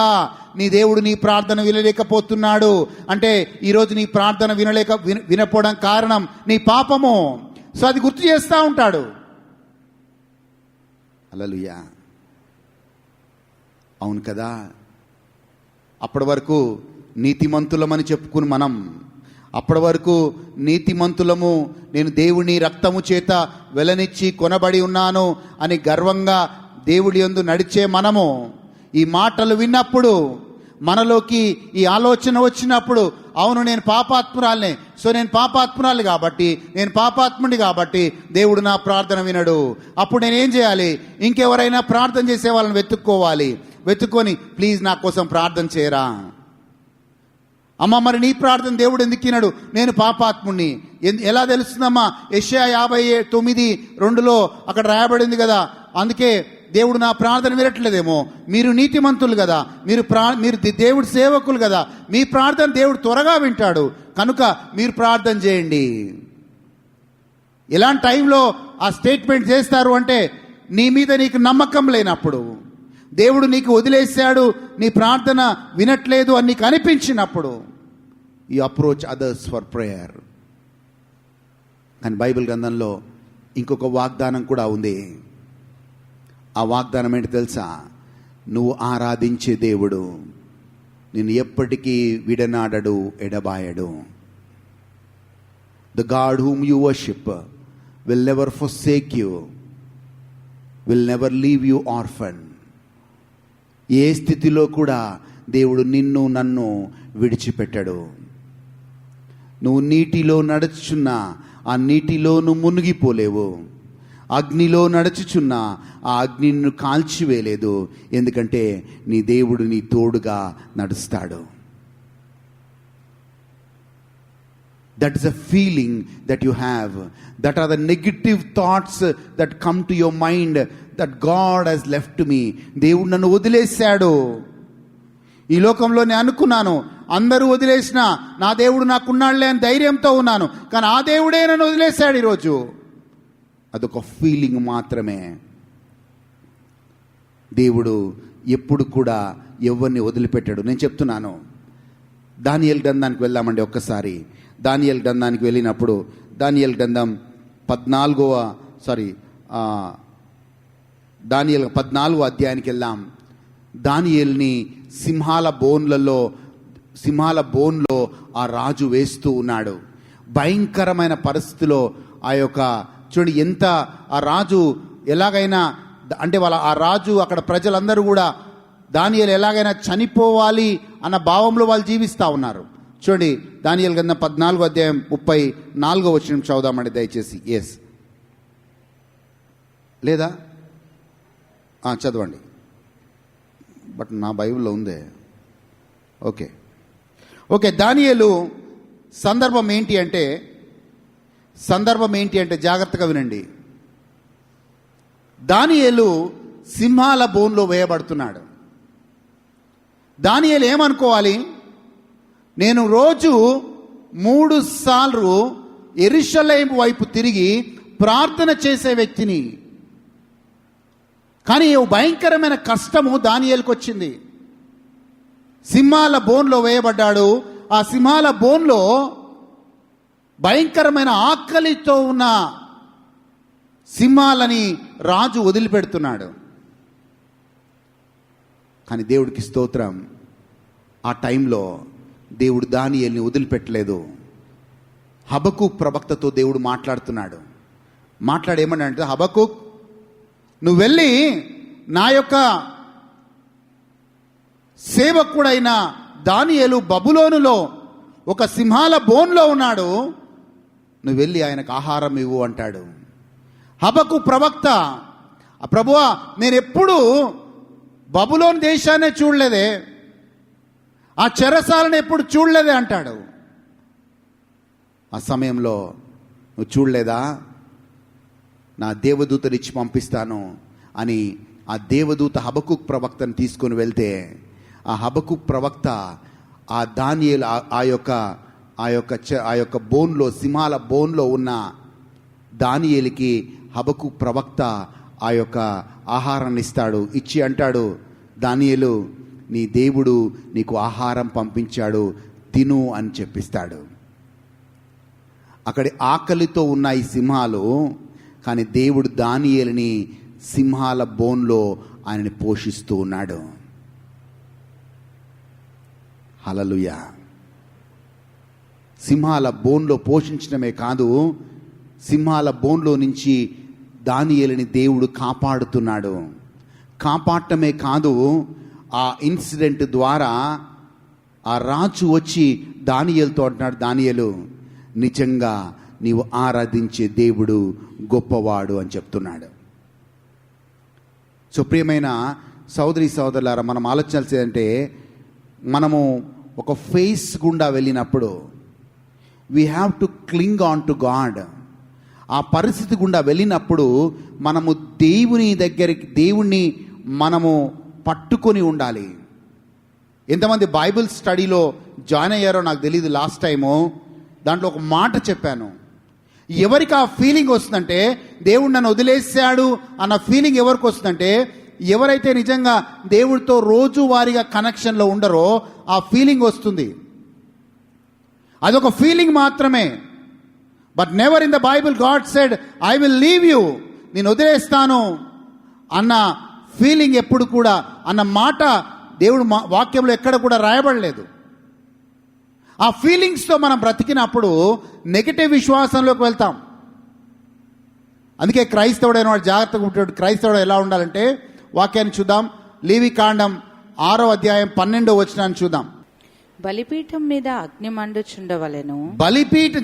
[SPEAKER 4] నీ దేవుడు నీ ప్రార్థన వినలేకపోతున్నాడు. అంటే ఈరోజు నీ ప్రార్థన వినపోవడం కారణం నీ పాపము. సో అది గుర్తు చేస్తూ ఉంటాడు. హల్లెలూయా. అవును కదా. అప్పటి వరకు నీతిమంతులమని చెప్పుకుని మనం, అప్పటి వరకు నీతిమంతులము, నేను దేవుని రక్తము చేత వెలనిచ్చి కొనబడి ఉన్నాను అని గర్వంగా దేవుడి యందు నడిచే మనము, ఈ మాటలు విన్నప్పుడు మనలోకి ఈ ఆలోచన వచ్చినప్పుడు, అవును నేను పాపాత్మురాలనే, సో నేను పాపాత్మురాలు కాబట్టి, నేను పాపాత్ముడి కాబట్టి దేవుడు నా ప్రార్థన వినడు. అప్పుడు నేనేం చేయాలి? ఇంకెవరైనా ప్రార్థన చేసే వాళ్ళని వెతుక్కొని ప్లీజ్ నా కోసం ప్రార్థన చేయరా. అమ్మ మరి నీ ప్రార్థన దేవుడు ఎందుకు వినడు? నేను పాపాత్ముడిని ఎలా తెలుస్తుందమ్మా? యెషయా 59:2 అక్కడ రాయబడింది కదా. అందుకే దేవుడు నా ప్రార్థన వినట్లేదేమో. మీరు నీతిమంతులు కదా, మీరు దేవుడి సేవకులు కదా, మీ ప్రార్థన దేవుడు త్వరగా వింటాడు, కనుక మీరు ప్రార్థన చేయండి. ఎలాంటి టైంలో ఆ స్టేట్మెంట్ చేస్తారు అంటే, నీ మీద నీకు నమ్మకం లేనప్పుడు, దేవుడు నీకు వదిలేశాడు, నీ ప్రార్థన వినట్లేదు అని నీకు అనిపించినప్పుడు, you approach others for prayer. కానీ బైబిల్ గ్రంథంలో ఇంకొక వాగ్దానం కూడా ఉంది. ఆ వాగ్దానం ఏంటి తెలుసా? నువ్వు ఆరాధించే దేవుడు నిన్ను ఎప్పటికీ విడనాడడు, ఎడబాయడు. The God whom you worship will never forsake you, will never leave you orphan. ఏ స్థితిలో కూడా దేవుడు నిన్ను నన్ను విడిచిపెట్టడు. నువ్వు నీటిలో నడుచుచున్నా ఆ నీటిలో నువ్వు మునిగిపోలేవు. అగ్నిలో నడుచుచున్నా ఆ అగ్నిని కాల్చివేయలేదు. ఎందుకంటే నీ దేవుడు నీ తోడుగా నడుస్తాడు. That is a feeling that you have. That are the negative thoughts that come to your mind, that God has left me. దేవుడు నన్ను వదిలేశాడు. ఈ లోకంలో నేను అనుకున్నాను అందరూ వదిలేసినా నా దేవుడు నాకున్నాడులే అని ధైర్యంతో ఉన్నాను. కానీ ఆ దేవుడే నన్ను వదిలేశాడు. ఈరోజు అదొక ఫీలింగ్ మాత్రమే. దేవుడు ఎప్పుడు కూడా ఎవరిని వదిలిపెట్టాడు. నేను చెప్తున్నాను. దానియేలు గ్రంథానికి వెళ్దామండి ఒక్కసారి. దానియేలు గ్రంథానికి వెళ్ళినప్పుడు దానియేలు గ్రంథం 14వ అధ్యాయానికి వెళ్దాం. దానియేలుని సింహాల బోన్లో ఆ రాజు వేస్తూ ఉన్నాడు. భయంకరమైన పరిస్థితిలో ఆ యొక్క చూడండి ఎంత ఆ రాజు ఎలాగైనా అంటే ఆ రాజు అక్కడ ప్రజలందరూ కూడా దానియేలు ఎలాగైనా చనిపోవాలి అన్న భావంలో వాళ్ళు జీవిస్తూ ఉన్నారు. చూడండి దానియేలు గ్రంథం 14వ అధ్యాయం 34వ వచనం చదువుదామండి దయచేసి. ఎస్ లేదా చదవండి. బట్ నా బైబిల్లో ఉందే. ఓకే దానియేలు సందర్భం ఏంటి అంటే జాగ్రత్తగా వినండి. దానియేలు సింహాల బోన్లో వేయబడుతున్నాడు. దానియేలు ఏమనుకోవాలి? నేను రోజు 3 సార్లు యెరూషలేము వైపు తిరిగి ప్రార్థన చేసే వ్యక్తిని. కానీ భయంకరమైన కష్టము దానియేలుకు వచ్చింది. సింహాల బోన్లో వేయబడ్డాడు. ఆ సింహాల బోన్లో భయంకరమైన ఆకలితో ఉన్న సింహాలని రాజు వదిలిపెడుతున్నాడు. కానీ దేవుడికి స్తోత్రం, ఆ టైంలో దేవుడు దానియేలుని వదిలిపెట్టలేదు. హబక్కూకు ప్రవక్తతో దేవుడు మాట్లాడుతున్నాడు. మాట్లాడేమన్నాడంటే, హబక్కూకు నువ్వు వెళ్ళి నా యొక్క సేవకుడైన దానియేలు బబులోనులో ఒక సింహాల బోన్లో ఉన్నాడు, నువ్వు వెళ్ళి ఆయనకు ఆహారం ఇవ్వు అంటాడు. హబక్కూకు ప్రవక్త, ప్రభువా నేను ఎప్పుడు బబులోను దేశాన్ని చూడలేదే, ఆ చెరసాలను ఎప్పుడు చూడలేదే అంటాడు. ఆ సమయంలో నువ్వు చూడలేదా, నా దేవదూతనిచ్చి పంపిస్తాను అని ఆ దేవదూత హబక్కూకు ప్రవక్తను తీసుకొని వెళ్తే, ఆ హబక్కూకు ప్రవక్త ఆ దానియేలు ఆ యొక్క బోన్లో సింహాల బోన్లో ఉన్న దానియేలుకి హబక్కూకు ప్రవక్త ఆ యొక్క ఆహారాన్ని ఇస్తాడు. ఇచ్చి అంటాడు, దానియేలు నీ దేవుడు నీకు ఆహారం పంపించాడు, తిను అని చెప్పిస్తాడు. అక్కడి ఆకలితో ఉన్న ఈ సింహాలు, కానీ దేవుడు దానియేలుని సింహాల బోన్లో ఆయనని పోషిస్తూ ఉన్నాడు. హల్లెలూయా. సింహాల బోన్లో పోషించడమే కాదు, సింహాల బోన్లో నుంచి దానియేలుని దేవుడు కాపాడుతున్నాడు. కాపాడటమే కాదు, ఆ ఇన్సిడెంట్ ద్వారా ఆ రాజు వచ్చి దానియేలుతో అంటున్నాడు, దానియేలు నిజంగా నీవు ఆరాధించే దేవుడు గొప్పవాడు అని చెప్తున్నాడు. సో ప్రియమైన సోదరి సోదరులారా, మనం ఆలోచించాల్సిందంటే, మనము ఒక ఫేస్ గుండా వెళ్ళినప్పుడు we have to క్లింగ్ on to God. ఆ పరిస్థితి గుండా వెళ్ళినప్పుడు మనము దేవుణ్ణి మనము పట్టుకొని ఉండాలి. ఎంతమంది బైబిల్ స్టడీలో జాయిన్ అయ్యారో నాకు తెలియదు. లాస్ట్ టైము దాంట్లో ఒక మాట చెప్పాను. ఎవరికి ఆ ఫీలింగ్ వస్తుందంటే, దేవుడు నన్ను వదిలేశాడు అన్న ఫీలింగ్ ఎవరికి వస్తుందంటే, ఎవరైతే నిజంగా దేవుడితో రోజువారీగా కనెక్షన్లో ఉండరో ఆ ఫీలింగ్ వస్తుంది. అదొక ఫీలింగ్ మాత్రమే. But never in the Bible God said I will leave you, నేను వదిలేస్తాను అన్న ఫీలింగ్ ఎప్పుడు కూడా, అన్న మాట దేవుడు వాక్యంలో ఎక్కడ కూడా రాయబడలేదు. ఆ ఫీలింగ్స్తో మనం బ్రతికినప్పుడు నెగటివ్ విశ్వాసంలోకి వెళ్తాం. అందుకే క్రైస్తవుడైన వాడు జాగ్రత్తగా ఉంటాడు. క్రైస్తవుడు ఎలా ఉండాలంటే, వాక్యాన్ని చూద్దాం. లేవి కాండం 6వ అధ్యాయం 12వ వచనాన్ని చూద్దాం.
[SPEAKER 5] బలిపీఠం మీద అగ్ని మండుచుండవలెను.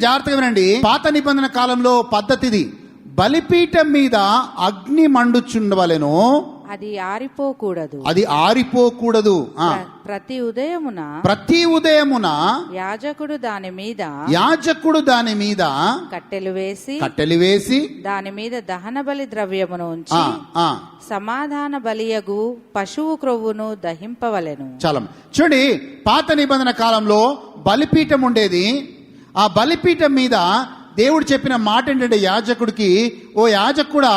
[SPEAKER 4] జాగ్రత్తగా వినండి. పాత నిబంధన కాలంలో పద్ధతిది. బలిపీఠం మీద అగ్ని మండుచుండవలెను,
[SPEAKER 5] అది ఆరిపోకూడదు.
[SPEAKER 4] ప్రతి ఉదయమున
[SPEAKER 5] యాజకుడు దాని మీద కట్టెలు వేసి దాని మీద దహన బలి ద్రవ్యమును ఉంచి సమాధాన బలియగు పశువు క్రొవ్వును దహింపవలెను.
[SPEAKER 4] చాలా చూడండి, పాత నిబంధన కాలంలో బలిపీఠం ఉండేది. ఆ బలిపీఠం మీద దేవుడు చెప్పిన మాట ఏంటంటే యాజకుడికి, ఓ యాజకుడా,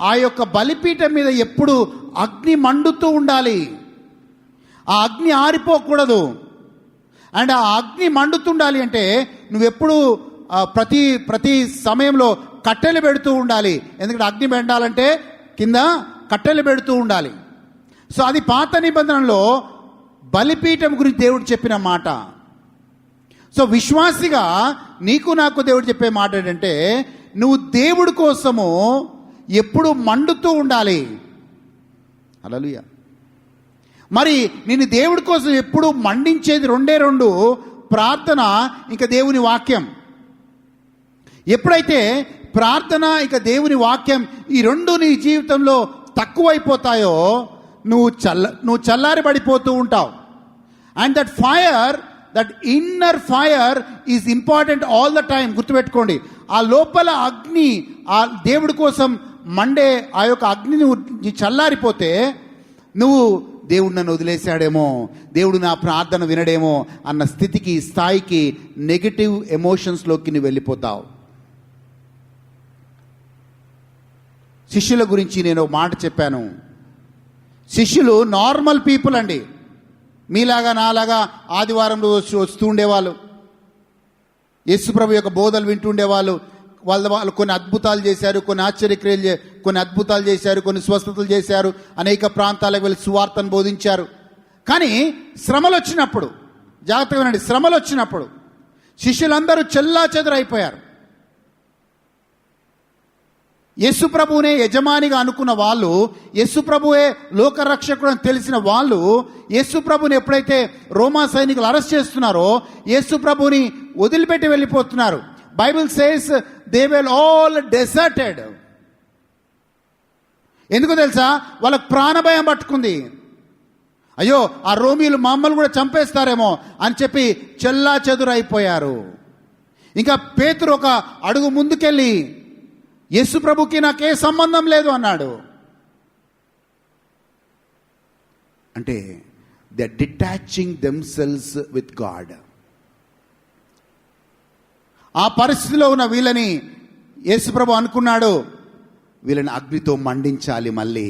[SPEAKER 4] ఆ యొక్క బలిపీఠం మీద ఎప్పుడు అగ్ని మండుతూ ఉండాలి, ఆ అగ్ని ఆరిపోకూడదు. అండ్ ఆ అగ్ని మండుతుండాలి అంటే నువ్వెప్పుడు ప్రతి సమయంలో కట్టెలు పెడుతూ ఉండాలి. ఎందుకంటే అగ్ని పెట్టాలంటే కింద కట్టెలు పెడుతూ ఉండాలి. సో అది పాత నిబంధనలో బలిపీఠం గురించి దేవుడు చెప్పిన మాట. సో విశ్వాసిగా నీకు నాకు దేవుడు చెప్పే మాట ఏంటంటే, నువ్వు దేవుడి కోసము ఎప్పుడు మండుతూ ఉండాలి. హల్లెలూయా. మరి నేను దేవుడి కోసం ఎప్పుడు మండించేది రెండు, ప్రార్థన ఇంకా దేవుని వాక్యం. ఎప్పుడైతే ప్రార్థన ఇంకా దేవుని వాక్యం ఈ రెండు నీ జీవితంలో తక్కువైపోతాయో నువ్వు చల్లారిపడిపోతూ ఉంటావు. And that fire, that inner fire is important all the time. గుర్తుపెట్టుకోండి, ఆ లోపల అగ్ని, ఆ దేవుడి కోసం మండే ఆ యొక్క అగ్ని నువ్వు చల్లారిపోతే, నువ్వు దేవుడు నన్ను వదిలేశాడేమో, దేవుడు నా ప్రార్థన వినడేమో అన్న స్థాయికి నెగటివ్ ఎమోషన్స్లోకి నువ్వు వెళ్ళిపోతావు. శిష్యుల గురించి నేను ఒక మాట చెప్పాను. శిష్యులు నార్మల్ పీపుల్ అండి. మీలాగా నాలాగా ఆదివారంలో వస్తూ ఉండేవాళ్ళు, యేసుప్రభు యొక్క బోధలు వింటూ ఉండేవాళ్ళు. వాళ్ళు కొన్ని అద్భుతాలు చేశారు, కొన్ని ఆశ్చర్యక్రియలు, కొన్ని అద్భుతాలు చేశారు, కొన్ని స్వస్థతలు చేశారు, అనేక ప్రాంతాలకు వెళ్ళి సువార్తను బోధించారు. కానీ శ్రమలు వచ్చినప్పుడు, జాగ్రత్తగా వినండి, శ్రమలు వచ్చినప్పుడు శిష్యులందరూ చెల్లాచెదురైపోయారు. యేసుప్రభునే యజమానిగా అనుకున్న వాళ్ళు, యేసుప్రభువే లోకరక్షకుడు అని తెలిసిన వాళ్ళు, యేసుప్రభుని ఎప్పుడైతే రోమా సైనికులు అరెస్ట్ చేస్తున్నారో యేసుప్రభుని వదిలిపెట్టి వెళ్ళిపోతున్నారు. Bible says they will all deserted. ఎందుకు తెలుసా? వాళ్ళకు ప్రాణభయం పట్టుకుంది. అయ్యో, ఆ రోమీలు మమ్మల్ని కూడా చంపేస్తారేమో అని చెప్పి చెల్లాచెదురైపోయారు. ఇంకా పేతురు ఒక అడుగు ముందుకెళ్ళి, యేసు ప్రభుకి నాకే సంబంధం లేదు అన్నాడు. అంటే they are detaching themselves with God. ఆ పరిస్థితిలో ఉన్న వీళ్ళని యేసు ప్రభు అనుకున్నాడు, వీళ్ళని అగ్నితో మండించాలి, మళ్ళీ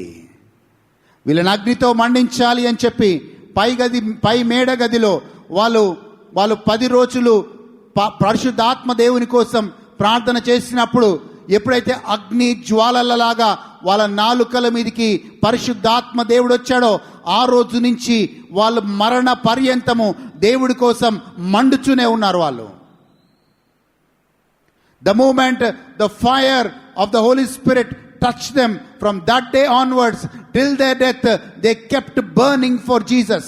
[SPEAKER 4] వీళ్ళని అగ్నితో మండించాలి అని చెప్పి పై మేడ గదిలో వాళ్ళు 10 రోజులు పరిశుద్ధాత్మ దేవుని కోసం ప్రార్థన చేసినప్పుడు, ఎప్పుడైతే అగ్ని జ్వాలలలాగా వాళ్ళ నాలుకల మీదకి పరిశుద్ధాత్మ దేవుడు వచ్చాడో, ఆ రోజు నుంచి వాళ్ళు మరణ పర్యంతము దేవుడి కోసం మండుతూనే ఉన్నారు. వాళ్ళు the moment the fire of the Holy Spirit touched them, from that day onwards till their death they kept burning for Jesus.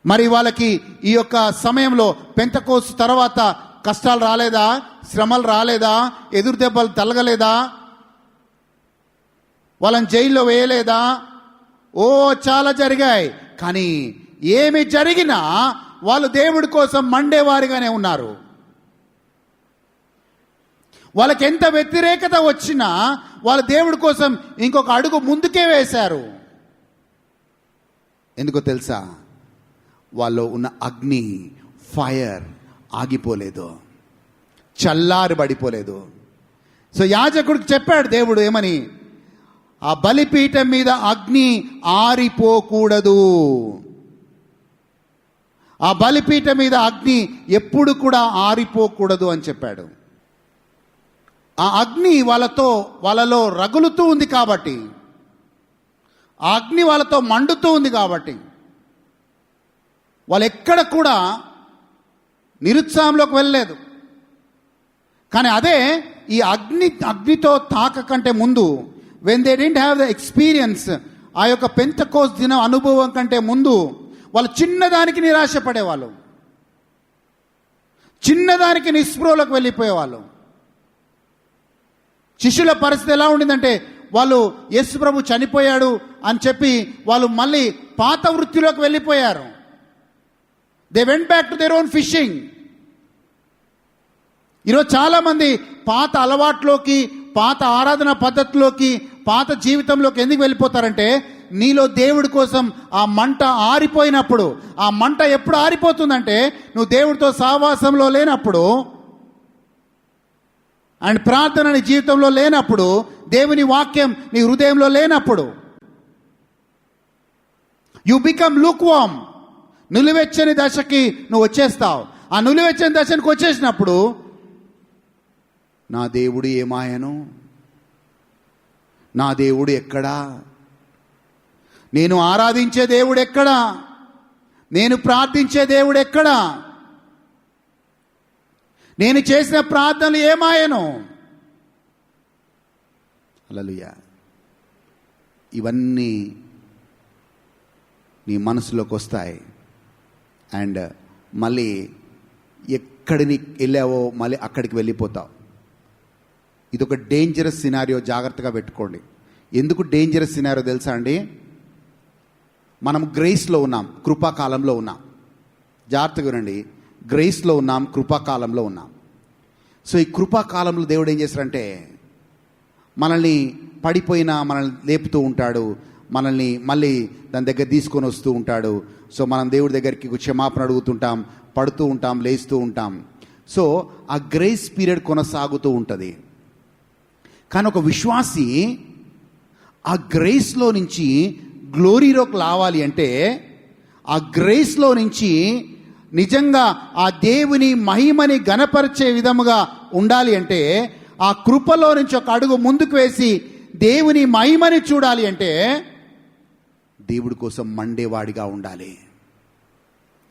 [SPEAKER 4] మరి వాళ్ళకి ఈ యొక్క సమయంలో పెంతెకోస్తు తర్వాత కష్టాలు రాలేదా? శ్రమలు రాలేదా? ఎదురు దెబ్బలు తలగలేదా? వాళ్ళని జైల్లో వేయలేదా? ఓ చాలా జరిగాయి. కానీ ఏమి జరిగినా వాళ్ళు దేవుడి కోసం మండేవారిగానే ఉన్నారు. వాళ్ళకి ఎంత వ్యతిరేకత వచ్చినా వాళ్ళు దేవుడి కోసం ఇంకొక అడుగు ముందుకే వేశారు. ఎందుకో తెలుసా? వాళ్ళు ఉన్న అగ్ని, ఫైర్ ఆగిపోలేదు, చల్లారబడిపోలేదు. సో యాజకుడికి చెప్పాడు దేవుడు ఏమని? ఆ బలిపీఠం మీద అగ్ని ఆరిపోకూడదు. ఆ బలిపీఠ మీద అగ్ని ఎప్పుడు కూడా ఆరిపోకూడదు అని చెప్పాడు. ఆ అగ్ని వాళ్ళలో రగులుతూ ఉంది కాబట్టి, ఆ అగ్ని వాళ్ళతో మండుతూ ఉంది కాబట్టి వాళ్ళు ఎక్కడ కూడా నిరుత్సాహంలోకి వెళ్ళలేదు. కానీ అదే ఈ అగ్నితో తాకకంటే ముందు, when they didn't have the experience, ఆ యొక్క పెంతెకోస్తు దిన అనుభవం కంటే ముందు వాళ్ళు చిన్నదానికి నిరాశపడేవాళ్ళు, చిన్నదానికి నిస్పృహలోకి వెళ్ళిపోయేవాళ్ళు. శిష్యుల పరిస్థితి ఎలా ఉండిందంటే, వాళ్ళు యేసు ప్రభు చనిపోయాడు అని చెప్పి వాళ్ళు మళ్ళీ పాత వృత్తిలోకి వెళ్ళిపోయారు. They went back to their own fishing. ఈరోజు చాలామంది పాత అలవాట్లోకి, పాత ఆరాధన పద్ధతిలోకి, పాత జీవితంలోకి ఎందుకు వెళ్ళిపోతారంటే, నీలో దేవుడి కోసం ఆ మంట ఆరిపోయినప్పుడు, ఆ మంట ఎప్పుడు ఆరిపోతుందంటే నువ్వు దేవుడితో సహవాసంలో లేనప్పుడు అండ్ ప్రార్థన నీ జీవితంలో లేనప్పుడు, దేవుని వాక్యం నీ హృదయంలో లేనప్పుడు. You become lukewarm. నులివెచ్చని దశకి నువ్వు వచ్చేస్తావు. ఆ నులివెచ్చని దశనికి వచ్చేసినప్పుడు, నా దేవుడు ఏమాయను, నా దేవుడు ఎక్కడా, నేను ఆరాధించే దేవుడు ఎక్కడా, నేను ప్రార్థించే దేవుడు ఎక్కడా, నేను చేసిన ప్రార్థనలు ఏమాయను. హల్లెలూయా. ఇవన్నీ నీ మనసులోకి వస్తాయి. అండ్ మళ్ళీ ఎక్కడిని వెళ్ళావో మళ్ళీ అక్కడికి వెళ్ళిపోతావు. ఇది ఒక డేంజరస్ సినారియో, జాగ్రత్తగా పెట్టుకోండి. ఎందుకు డేంజరస్ సినారియో తెలుసా అండి? మనం గ్రేస్లో ఉన్నాం, కృపాకాలంలో ఉన్నాం. జాగ్రత్తగా వినండి, గ్రేస్లో ఉన్నాం, కృపాకాలంలో ఉన్నాం. సో ఈ కృపాకాలంలో దేవుడు ఏం చేస్తాడంటే, మనల్ని పడిపోయినా మనల్ని లేపుతూ ఉంటాడు, మనల్ని మళ్ళీ దాని దగ్గర తీసుకొని వస్తూ ఉంటాడు. సో మనం దేవుడి దగ్గరికి క్షమాపణ అడుగుతుంటాం, పడుతూ ఉంటాం, లేస్తూ ఉంటాం. సో ఆ గ్రేస్ పీరియడ్ కొనసాగుతూ ఉంటుంది. కానీ ఒక విశ్వాసి ఆ గ్రేస్లో నుంచి గ్లోరీలోకి రావాలి అంటే, ఆ గ్రేస్లో నుంచి నిజంగా ఆ దేవుని మహిమని గణపరిచే విధముగా ఉండాలి అంటే, ఆ కృపలో నుంచి ఒక అడుగు ముందుకు వేసి దేవుని మహిమని చూడాలి అంటే, దేవుడి కోసం మండేవాడిగా ఉండాలి.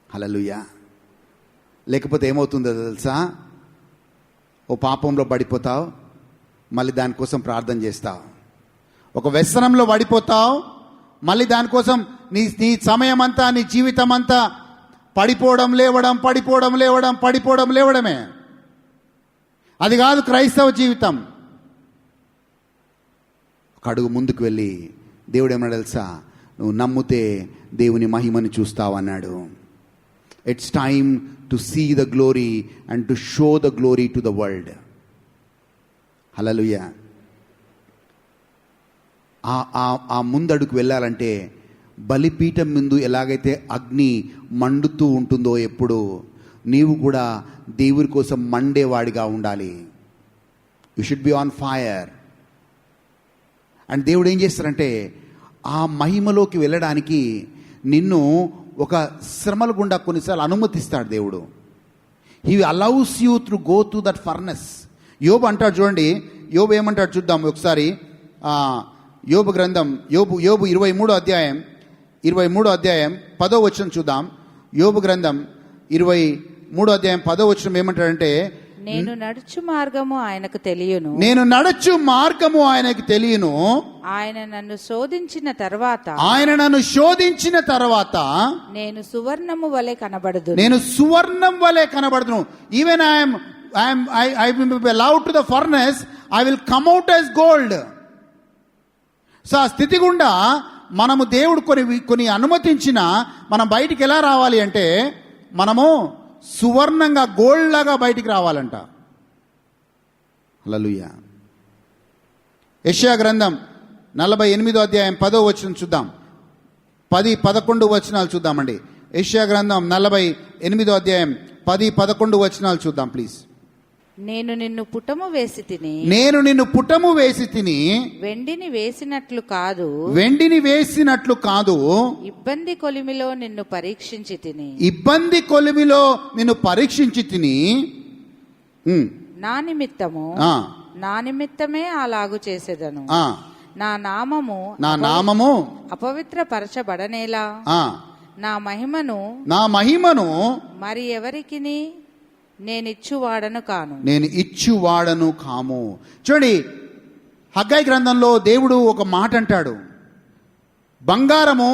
[SPEAKER 4] హల్లెలూయా. లేకపోతే ఏమవుతుందో తెలుసా? ఓ పాపంలో పడిపోతావు, మళ్ళీ దానికోసం ప్రార్థన చేస్తావు. ఒక వ్యసనంలో పడిపోతావు, మళ్ళీ దానికోసం నీ సమయం అంతా, నీ జీవితం అంతా పడిపోవడం లేవడం, పడిపోవడం లేవడం, పడిపోవడం లేవడమే. అది కాదు క్రైస్తవ జీవితం. ఒక అడుగు ముందుకు వెళ్ళి దేవుడు ఏమన్నా తెలుసా? నువ్వు నమ్మితే దేవుని మహిమని చూస్తావు అన్నాడు. It's time to see the glory and to show the glory to the world. Hallelujah. ఆ ముందడుగు వెళ్ళాలంటే, బలిపీఠం ముందు ఎలాగైతే అగ్ని మండుతూ ఉంటుందో ఎప్పుడు, నీవు కూడా దేవుడి కోసం మండేవాడిగా ఉండాలి. You should be on fire. And దేవుడు ఏం చేస్తారంటే, ఆ మహిమలోకి వెళ్ళడానికి నిన్ను ఒక శ్రమల గుండా కొన్నిసార్లు అనుమతిస్తాడు దేవుడు. He allows you to go to that furnace. యోబు అంటాడు చూడండి, యోబు ఏమంటాడు చూద్దాం ఒకసారి. యోబు గ్రంథం, యోబు 23వ అధ్యాయం 10వ వచనం చూద్దాం. యోబు గ్రంథం 23వ అధ్యాయం 10వ వచనం ఏమంటాడంటే,
[SPEAKER 5] నేను నడుచు మార్గము ఆయనకు తెలియను,
[SPEAKER 4] నేను నడుచు మార్గము ఆయనకు తెలియను,
[SPEAKER 5] ఆయన నన్ను శోధించిన తర్వాత,
[SPEAKER 4] ఆయన నన్ను శోధించిన తర్వాత
[SPEAKER 5] నేను సువర్ణము వలె కనబడదు,
[SPEAKER 4] నేను సువర్ణం వలె కనబడదును. Even I will be allowed to the furnace, I will come out as gold. So ఆ స్థితి గుండా మనము దేవుడు కొన్ని అనుమతించిన మనం బయటికి ఎలా రావాలి అంటే, మనము సువర్ణంగా, గోల్డ్ లాగా బయటికి రావాలంట. హల్లెలూయా. యెషయా గ్రంథం 48వ అధ్యాయం 10వ వచనం చూద్దాం. 10-11 వచనాలు చూద్దామండి. యెషయా గ్రంథం 48వ అధ్యాయం 10-11 వచనాలు చూద్దాం ప్లీజ్.
[SPEAKER 5] నేను నిన్ను పుటము వేసి తిని
[SPEAKER 4] నేను నిన్ను పుటము వేసి తిని
[SPEAKER 5] వెండిని వేసినట్లు కాదు
[SPEAKER 4] వెండిని వేసినట్లు కాదు
[SPEAKER 5] ఇబ్బంది కొలిమిలో నిన్ను పరీక్షించి తిని
[SPEAKER 4] ఇబ్బంది కొలిమిలో నిన్ను పరీక్షించి తిని
[SPEAKER 5] నా నిమిత్తమే అలాగు చేసేదను నా నామము అపవిత్రపరచబడనేలా నా మహిమను మరి ఎవరికిని నేను ఇచ్చువాడను కాము. చూడండి, హగ్గయి గ్రంథంలో దేవుడు ఒక మాట అంటాడు. బంగారము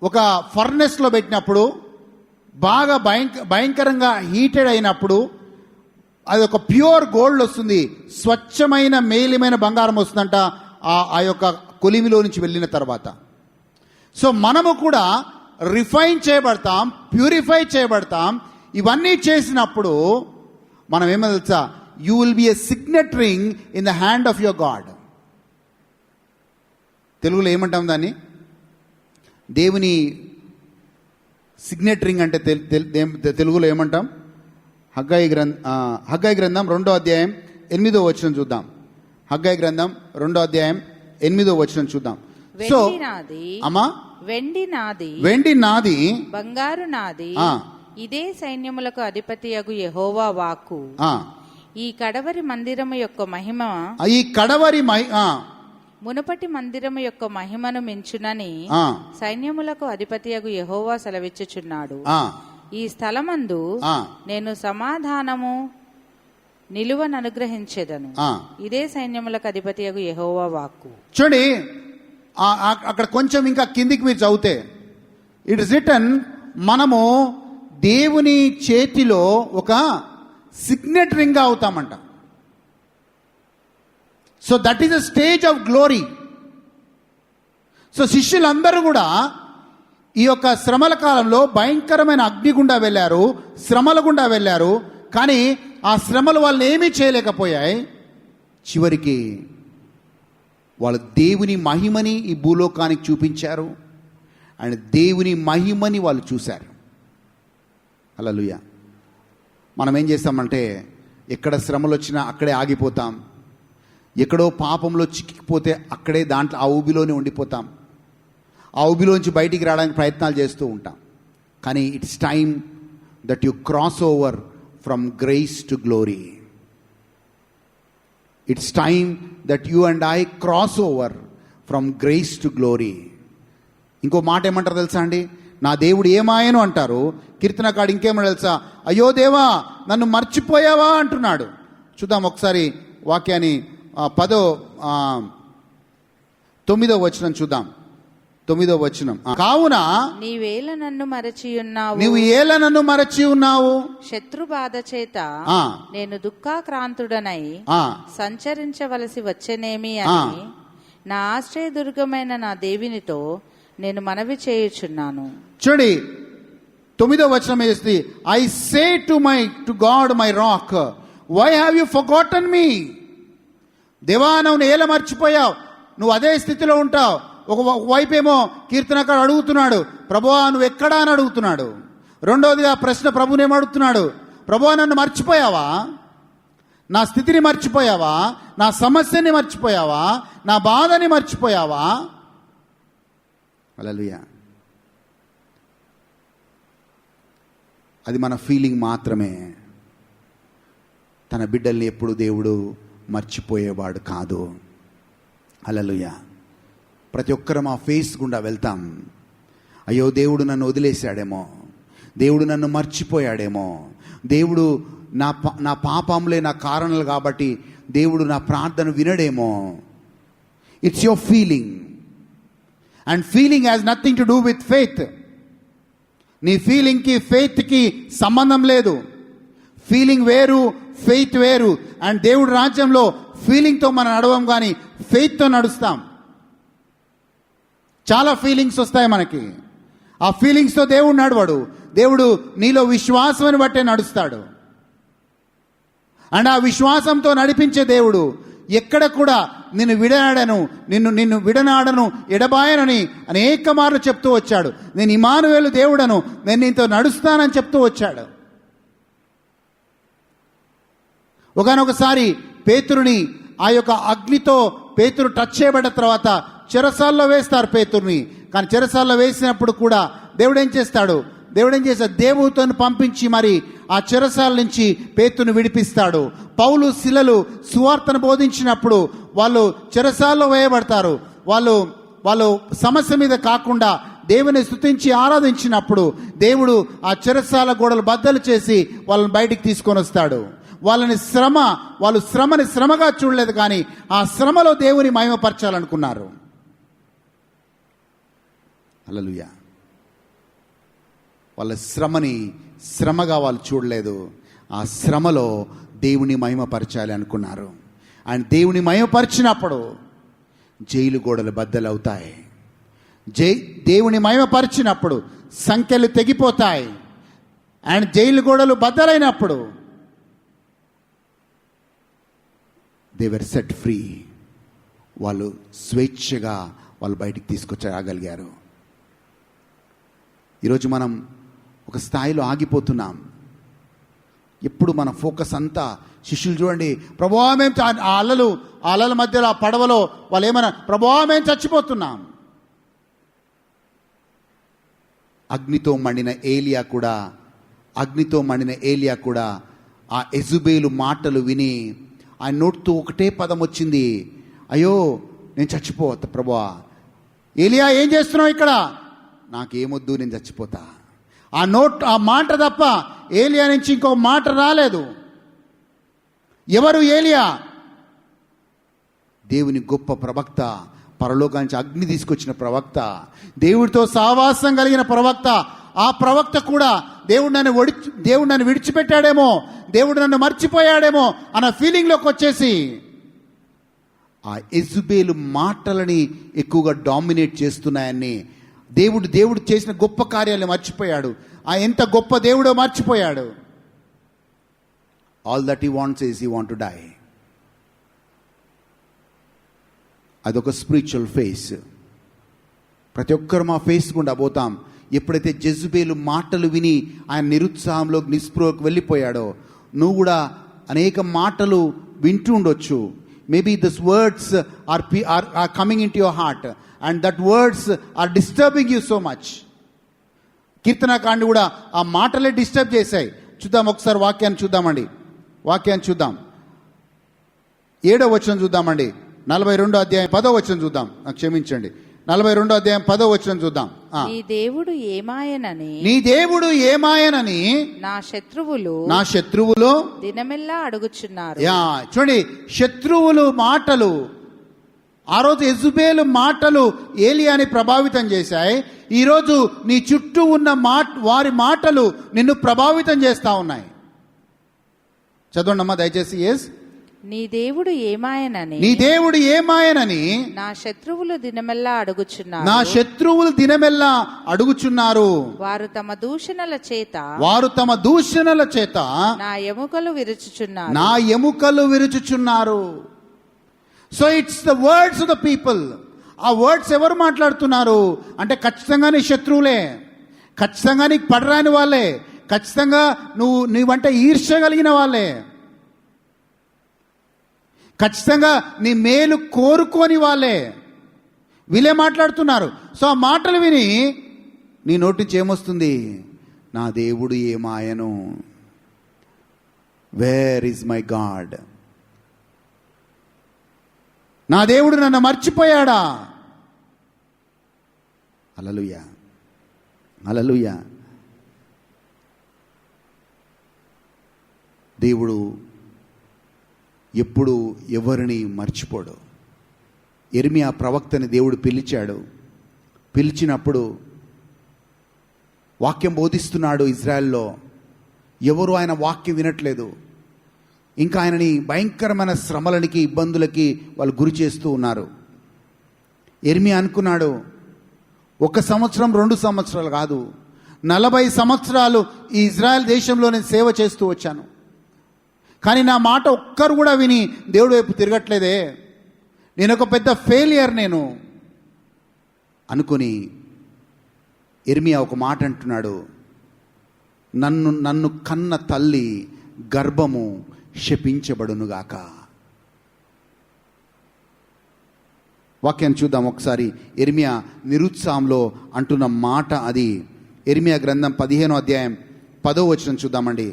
[SPEAKER 5] ఒక ఫర్నెస్లో పెట్టినప్పుడు బాగా భయంకరంగా హీటెడ్ అయినప్పుడు అది ఒక ప్యూర్ గోల్డ్ వస్తుంది, స్వచ్ఛమైన మేలిమైన బంగారం వస్తుందంట ఆ యొక్క కొలిమిలో నుంచి వెళ్ళిన తర్వాత. సో మనము కూడా రిఫైన్ చేయబడతాం, ప్యూరిఫై చేయబడతాం. ఇవన్నీ చేసినప్పుడు మనం ఏమో తెలుసా, you will be a signet ring in the hand of your God. తెలుగులో ఏమంటాం దాన్ని? దేవుని సిగ్నెట్ రింగ్ అంటే తెలుగులో ఏమంటాం? హగ్గయి గ్రంథం 2వ అధ్యాయం 8వ వచనం చూద్దాం. హగ్గయి గ్రంథం 2వ అధ్యాయం 8వ వచనం చూద్దాం. సో అమ్మా, వెండి నాది, బంగారు నాది, ఇదే సైన్యములకు అధిపతియగు యెహోవా వాక్కు. ఈ కడవరి మందిరము యొక్క మహిమ మునుపటి మందిరము యొక్క మహిమను మించునని సైన్యములకు అధిపతియగు యెహోవా సెలవిచ్చుచున్నాడు. ఈ స్థలమందు నేను సమాధానము నిలువను అనుగ్రహించేదను. ఇదే సైన్యములకు అధిపతియగు యెహోవా వాక్కు.
[SPEAKER 4] చూడండి, అక్కడ కొంచెం ఇంకా కిందికి మీరు చదివితే ఇట్ ఇస్ రిటన్, మనము దేవుని చేతిలో ఒక సిగ్నెట్ రింగ్ అవుతామంట. So that is the stage of glory. So శిష్యులందరూ కూడా ఈ యొక్క శ్రమల కాలంలో భయంకరమైన అగ్ని గుండా వెళ్ళారు, శ్రమల గుండా వెళ్ళారు. కానీ ఆ శ్రమలు వాళ్ళని ఏమీ చేయలేకపోయాయి. చివరికి వాళ్ళు దేవుని మహిమని ఈ భూలోకానికి చూపించారు, అండ్ దేవుని మహిమని వాళ్ళు చూశారు. హల్లెలూయా. మనం ఏం చేస్తామంటే, ఎక్కడ శ్రమలు వచ్చినా అక్కడే ఆగిపోతాం, ఎక్కడో పాపంలో చిక్కిపోతే అక్కడే దాంట్లో ఆ ఊబిలోనే ఉండిపోతాం, ఆ ఊబిలోంచి బయటికి రావడానికి ప్రయత్నాలు చేస్తూ ఉంటాం. కానీ it's time that you cross over from grace to glory. It's time that you and I cross over from grace to glory. ఇంకో మాట ఏమంటారు తెలుసా అండి? నా దేవుడు ఏమాయను అంటారు. కీర్తనకాడు ఇంకేమో తెలుసా? అయ్యో దేవా, నన్ను మర్చిపోయావా అంటున్నాడు. చూద్దాం ఒకసారి వాక్యాన్ని. 9వ వచనం చూద్దాం. 9వ వచనం. కావున
[SPEAKER 5] నీవేల నన్ను మరచియున్నావు,
[SPEAKER 4] నీవు ఏల నన్ను మరచి ఉన్నావు,
[SPEAKER 5] శత్రు బాధ చేత నేను దుఃఖాక్రాంతుడనై సంచరించవలసి వచ్చేనేమి అని నా ఆశ్రయదుర్గమైన నా దేవునితో నేను మనవి చేయుచున్నాను.
[SPEAKER 4] చూడండి, 9వ వచనం వేస్తుంది. I say to God my rock, why have you forgotten me? దేవా, నువ్వు ఏల మర్చిపోయావు, నువ్వు అదే స్థితిలో ఉంటావు. ఒకవైపేమో కీర్తనకాడు అడుగుతున్నాడు, ప్రభువా నువ్వు ఎక్కడా అని అడుగుతున్నాడు. రెండవదిగా ప్రశ్న ప్రభునేమో అడుగుతున్నాడు, ప్రభువా నన్ను మర్చిపోయావా? నా స్థితిని మర్చిపోయావా? నా సమస్యని మర్చిపోయావా? నా బాధని మర్చిపోయావా? హల్లెలూయా. అది మన ఫీలింగ్ మాత్రమే. తన బిడ్డల్ని ఎప్పుడు దేవుడు మర్చిపోయేవాడు కాదు. హల్లెలూయా. ప్రతి ఒక్కరం ఆ ఫేస్ గుండా వెళ్తాం. అయ్యో దేవుడు నన్ను వదిలేశాడేమో, దేవుడు నన్ను మర్చిపోయాడేమో, దేవుడు నా పాపంలే నా కారణాలు కాబట్టి దేవుడు నా ప్రార్థన వినడేమో. It's your feeling, and feeling has nothing to do with faith. నీ ఫీలింగ్కి ఫెయిత్కి సంబంధం లేదు. ఫీలింగ్ వేరు, ఫెయిత్ వేరు. అండ్ దేవుడి రాజ్యంలో ఫీలింగ్తో మనం నడవం, కానీ ఫెయిత్తో నడుస్తాం. చాలా ఫీలింగ్స్ వస్తాయి మనకి. ఆ ఫీలింగ్స్తో దేవుడు నడవడు. దేవుడు నీలో విశ్వాసాన్ని బట్టే నడుస్తాడు. అండ్ ఆ విశ్వాసంతో నడిపించే దేవుడు ఎక్కడ కూడా నిన్ను విడనాడను ఎడబాయనని అనేక మార్లు చెప్తూ వచ్చాడు. నేను ఇమ్మానుయేలు దేవుడను, నేను నీతో నడుస్తానని చెప్తూ వచ్చాడు. ఒకానొకసారి పేతురుని ఆ యొక్క అగ్నితో పేతురు టచ్ చేయబడ్డ తర్వాత చెరసాల్లో వేస్తారు పేతురుని. కానీ చెరసాల్లో వేసినప్పుడు కూడా దేవుడు ఏం చేస్తాడు? దేవుడితో పంపించి మరి ఆ చెరసాల నుంచి పేతురుని విడిపిస్తాడు. పౌలు శిలలు సువార్తను బోధించినప్పుడు వాళ్ళు చెరసాల్లో వేయబడతారు. వాళ్ళు సమస్య మీద కాకుండా దేవుని స్తుతించి ఆరాధించినప్పుడు దేవుడు ఆ చెరసాల గోడలు బద్దలు చేసి వాళ్ళని బయటికి తీసుకొని వస్తాడు. వాళ్ళు శ్రమని శ్రమగా చూడలేదు, కానీ ఆ శ్రమలో దేవుని మహిమపరచాలనుకున్నారు. హల్లెలూయా. వాళ్ళ శ్రమని శ్రమగా వాళ్ళు చూడలేదు, ఆ శ్రమలో దేవుని మహిమపరచాలి అనుకున్నారు. ఆయన దేవుని మహిమపరిచినప్పుడు జైలు గోడలు బద్దలవుతాయి. దేవుని మహిమపరిచినప్పుడు సంఖ్యలు తెగిపోతాయి. ఆయన జైలు గోడలు బద్దలైనప్పుడు దే వర్ సెట్ ఫ్రీ. వాళ్ళు స్వేచ్ఛగా వాళ్ళు బయటికి తీసుకొచ్చగలిగారు. ఈరోజు మనం ఒక స్థాయిలో ఆగిపోతున్నాం. ఎప్పుడు మన ఫోకస్ అంతా శిష్యులు చూడండి, ప్రభువా మేము ఆ అలల మధ్యలో ఆ పడవలో వాళ్ళు ఏమన్నా, ప్రభువా మేము చచ్చిపోతున్నాం. అగ్నితో మండిన ఏలియా కూడా ఆ యెజబెలు మాటలు విని ఆయన నోటితో ఒకటే పదం వచ్చింది, అయ్యో నేను చచ్చిపోతా ప్రభువా. ఏలియా ఏం చేస్తున్నావు ఇక్కడ? నాకేమొద్దు, నేను చచ్చిపోతా. ఆ మాట తప్ప ఏలియా నుంచి ఇంకో మాట రాలేదు. ఎవరు ఏలియా? దేవుని గొప్ప ప్రవక్త, పరలోకానికి అగ్ని తీసుకొచ్చిన ప్రవక్త, దేవుడితో సహవాసం కలిగిన ప్రవక్త. ఆ ప్రవక్త కూడా దేవుడు నన్ను విడిచిపెట్టాడేమో, దేవుడు నన్ను మర్చిపోయాడేమో అన్న ఫీలింగ్లోకి వచ్చేసి ఆ యెజబెలు మాటలని ఎక్కువగా డామినేట్ చేస్తున్నాయని దేవుడు చేసిన గొప్ప కార్యాలను మర్చిపోయాడు. ఆ ఎంత గొప్ప దేవుడో మర్చిపోయాడు. All that he wants is he want to die. అదొక స్పిరిచువల్ ఫేస్. ప్రతి ఒక్కరు మా ఫేస్ గుండా పోతాం. ఎప్పుడైతే జెజబెలు మాటలు విని ఆయన నిరుత్సాహంలో నిస్పృహకు వెళ్ళిపోయాడో, నువ్వు కూడా అనేక మాటలు వింటూ ఉండొచ్చు. Maybe this words are coming into your heart and that words are disturbing you so much. కీర్తనకాండి కూడా ఆ మాటలే డిస్టర్బ్ చేశాయి. చూద్దాం ఒకసారి వాక్యాన్ని చూద్దాం. 7వ వచనం చూద్దామండి. 42వ అధ్యాయం 10వ వచనం చూద్దాం. నాకు క్షమించండి, 42వ అధ్యాయం 10వ వచనం చూద్దాం.
[SPEAKER 5] నీ దేవుడు ఏమాయనని నా శత్రువులు దినమెల్లా అడుగుచున్నారు.
[SPEAKER 4] చూడండి, శత్రువులు మాటలు, ఆ రోజు యెజబెలు మాటలు ఏలియాని ప్రభావితం చేశాయి. ఈరోజు నీ చుట్టూ ఉన్న వారి మాటలు నిన్ను ప్రభావితం చేస్తా ఉన్నాయి. చదవండమ్మా దయచేసి. ఎస్,
[SPEAKER 5] నీ దేవుడు ఏమాయనని నా శత్రువులు దినమెల్లా అడుగుచున్నారు. వారు తమ దూషణల చేత నా ఎముకలు విరుచుచున్నారు. So it's the words of the people. ఆ వర్డ్స్ ఎవరు మాట్లాడుతున్నారు అంటే ఖచ్చితంగా నీ శత్రువులే, ఖచ్చితంగా నీకు పడరాని వాళ్ళే, ఖచ్చితంగా నీవంటే ఈర్ష్య కలిగిన వాళ్ళే, ఖచ్చితంగా నీ మేలు కోరుకోని వాళ్ళే, వీళ్ళే మాట్లాడుతున్నారు. సో ఆ మాటలు విని నీ నోటి నుంచి ఏమొస్తుంది? నా దేవుడు ఏమాయను, వేర్ ఈజ్ మై గాడ్, నా దేవుడు నన్ను మర్చిపోయాడా? హల్లెలూయా, హల్లెలూయా. దేవుడు ఎప్పుడు ఎవరిని మర్చిపోడు. యెరెమీయా ప్రవక్తని దేవుడు పిలిచినప్పుడు వాక్యం బోధిస్తున్నాడు ఇజ్రాయెల్లో. ఎవరు ఆయన వాక్యం వినట్లేదు. ఇంకా ఆయనని భయంకరమైన శ్రమలకి, ఇబ్బందులకి వాళ్ళు గురి చేస్తూ ఉన్నారు. యెరెమీయా అనుకున్నాడు, 1 సంవత్సరం 2 సంవత్సరాలు కాదు, 40 సంవత్సరాలు ఈ ఇజ్రాయెల్ దేశంలో నేను సేవ చేస్తూ వచ్చాను, కానీ నా మాట ఒక్కరు కూడా విని దేవుడి వైపు తిరగట్లేదే, నేను ఒక పెద్ద ఫెయిలియర్ నేను అనుకుని యెరెమీయా ఒక మాట అంటున్నాడు, నన్ను కన్న తల్లి గర్భము
[SPEAKER 4] శపించబడునుగాక. వాక్యాన్ని చూద్దాం ఒకసారి. ఇర్మియా నిరుత్సాహంలో అంటున్న మాట అది. ఇర్మియా గ్రంథం 15వ అధ్యాయం 10వ వచనం చూద్దామండి.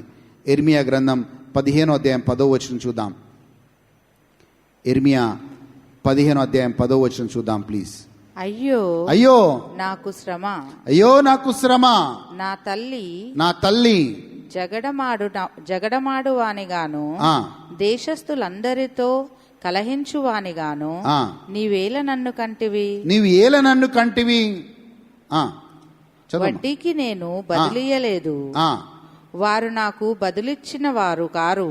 [SPEAKER 4] ఇర్మియా గ్రంథం 15వ అధ్యాయం 10వ వచనం చూద్దాం. ఇర్మియా 15వ అధ్యాయం 10వ వచనం చూద్దాం ప్లీజ్.
[SPEAKER 5] అయ్యో
[SPEAKER 4] అయ్యో
[SPEAKER 5] నాకు శ్రమ,
[SPEAKER 4] అయ్యో నాకు శ్రమ,
[SPEAKER 5] నా తల్లి
[SPEAKER 4] నా తల్లి
[SPEAKER 5] జగడమాడు వానిగాను, దేశస్థులందరితో కలహించు వానిగాను, నీవేల నన్ను కంటివి,
[SPEAKER 4] నీవు ఏల నన్ను కంటివి.
[SPEAKER 5] వడ్డీకి నేను బదిలీయలేదు, వారు నాకు బదులిచ్చిన వారు కారు,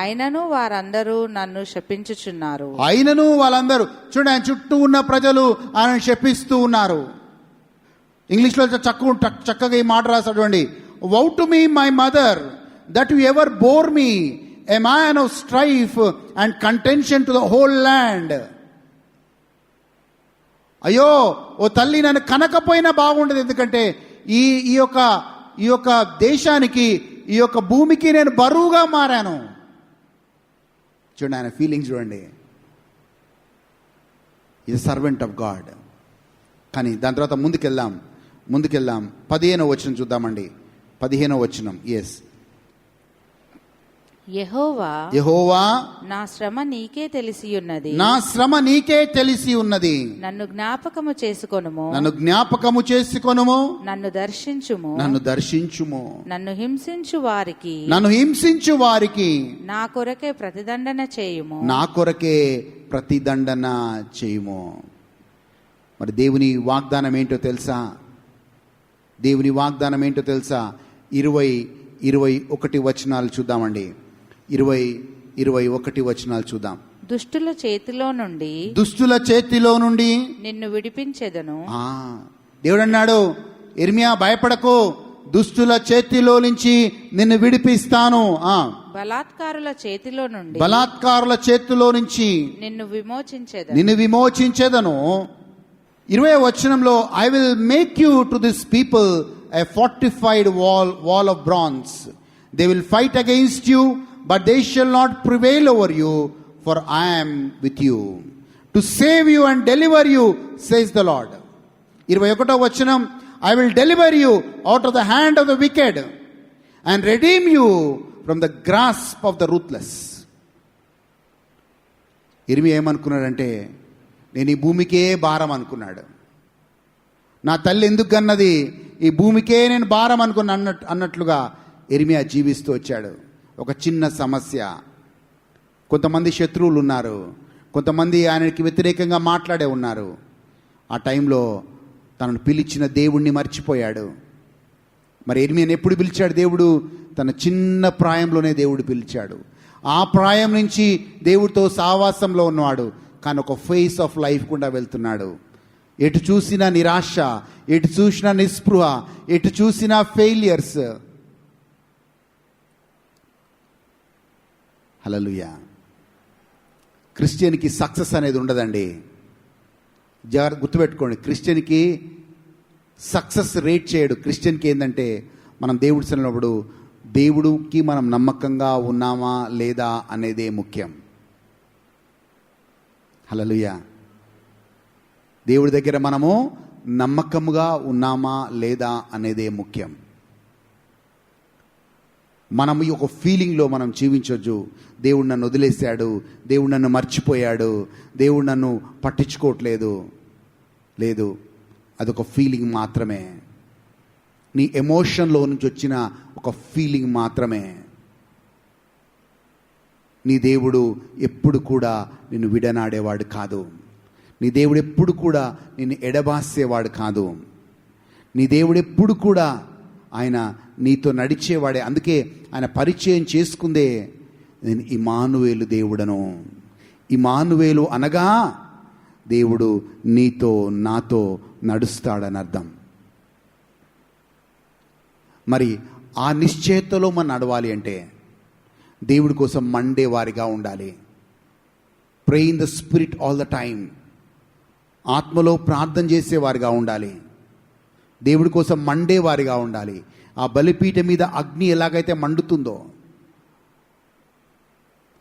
[SPEAKER 5] అయినను వారందరూ నన్ను శపించుచున్నారు.
[SPEAKER 4] అయినను వాళ్ళందరూ చూడండి, ఆయన చుట్టూ ఉన్న ప్రజలు ఆయన శపిస్తూ ఉన్నారు. ఇంగ్లీష్లో చక్కగా ఈ మాట రాసాడు. Woe to me my mother that you ever bore me a man of strife and contention to the whole land. అయ్యో ఓ తల్లి, నన్ను కనకపోయినా బాగుండదు, ఎందుకంటే ఈ యొక్క దేశానికి, ఈ యొక్క భూమికి నేను బరువుగా మారాను. చూడండి ఆయన ఫీలింగ్స్ చూడండి. ఇది సర్వెంట్ ఆఫ్ గాడ్. కానీ దాని తర్వాత ముందుకెళ్దాం 15వ వచనం చూద్దామండి. 15వ వచనం. ఎస్.
[SPEAKER 5] యెహోవా నా శ్రమ నీకే తెలిసి ఉన్నది,
[SPEAKER 4] నా శ్రమ నీకే తెలిసి ఉన్నది.
[SPEAKER 5] నన్ను జ్ఞాపకము చేసుకొనుము,
[SPEAKER 4] నన్ను జ్ఞాపకము చేసుకొనుము,
[SPEAKER 5] నన్ను దర్శించుము,
[SPEAKER 4] నన్ను దర్శించుము,
[SPEAKER 5] నన్ను హింసించు వారికి నా కొరకే ప్రతిదండన చేయుము,
[SPEAKER 4] నా కొరకే ప్రతిదండన చేయుము. మరి దేవుని వాగ్దానం ఏంటో తెలుసా? 21 వచనాలు చూద్దామండి. 21 వచనాలు చూద్దాం.
[SPEAKER 5] దుష్టుల చేతిలో నుండి నిన్ను విడిపించెదను.
[SPEAKER 4] దేవుడు అన్నాడు, ఇర్మియా భయపడకు, దుష్టుల చేతిలో నుంచి నిన్ను విడిపిస్తాను.
[SPEAKER 5] బలాత్కారుల చేతిలో నుంచి నిన్ను
[SPEAKER 4] విమోచించెదను. 20వ వచనంలో, I will make you to this people a fortified wall of bronze. They will fight against you, but they shall not prevail over you, for I am with you to save you and deliver you, says the Lord. 21వ వచనం, I will deliver you out of the hand of the wicked and redeem you from the grasp of the ruthless. ఇర్మియా ఏమనుకున్నాడంటే, నేను ఈ భూమికే భారం అనుకున్నాడు. నా తల్లి ఎందుకు కన్నది, ఈ భూమికే నేను భారం అన్నట్లుగా ఇర్మియా జీవిస్తూ వచ్చాడు. ఒక చిన్న సమస్య, కొంతమంది శత్రువులు ఉన్నారు, కొంతమంది ఆయనకి వ్యతిరేకంగా మాట్లాడే ఉన్నారు. ఆ టైంలో తనను పిలిచిన దేవుణ్ణి మర్చిపోయాడు. మరి ఇర్మియాని ఎప్పుడు పిలిచాడు దేవుడు? తన చిన్న ప్రాయంలోనే దేవుడు పిలిచాడు. ఆ ప్రాయం నుంచి దేవుడితో సావాసంలో ఉన్నవాడు, కానీ ఒక ఫేస్ ఆఫ్ లైఫ్ కూడా వెళ్తున్నాడు. ఎటు చూసినా నిరాశ, ఎటు చూసినా నిస్పృహ, ఎటు చూసినా ఫెయిలియర్స్. హల్లెలూయా. క్రిస్టియన్కి సక్సెస్ అనేది ఉండదండి. జాగ్రత్త గుర్తుపెట్టుకోండి, క్రిస్టియన్కి సక్సెస్ రేట్ చేయడు. క్రిస్టియన్కి ఏంటంటే, మనం దేవుడి సన్నిధిలో దేవుడికి మనం నమ్మకంగా ఉన్నామా లేదా అనేదే ముఖ్యం. హల్లెలూయా. దేవుడి దగ్గర మనము నమ్మకముగా ఉన్నామా లేదా అనేదే ముఖ్యం. మనం ఈ ఒక ఫీలింగ్లో మనం జీవించొచ్చు. దేవుడు నన్ను వదిలేశాడు, దేవుడు నన్ను మర్చిపోయాడు, దేవుడు నన్ను పట్టించుకోవట్లేదు. లేదు, అదొక ఫీలింగ్ మాత్రమే. నీ ఎమోషన్లో నుంచి వచ్చిన ఒక ఫీలింగ్ మాత్రమే. నీ దేవుడు ఎప్పుడు కూడా నిన్ను విడనాడేవాడు కాదు. నీ దేవుడు ఎప్పుడు కూడా నిన్ను ఎడబాసేవాడు కాదు. నీ దేవుడు ఎప్పుడు కూడా ఆయన నీతో నడిచేవాడే. అందుకే ఆయన పరిచయం చేసుకుందే, నేను ఇమ్మానువేలు దేవుడను. ఇమ్మానువేలు అనగా దేవుడు నీతో నాతో నడుస్తాడని అర్థం. మరి ఆ నిశ్చయతలో మనం నడవాలి అంటే దేవుడి కోసం మండేవారిగా ఉండాలి. Pray in the spirit all the time. ఆత్మలో ప్రార్థన చేసేవారిగా ఉండాలి. దేవుడి కోసం మండేవారిగా ఉండాలి. ఆ బలిపీఠ మీద అగ్ని ఎలాగైతే మండుతుందో,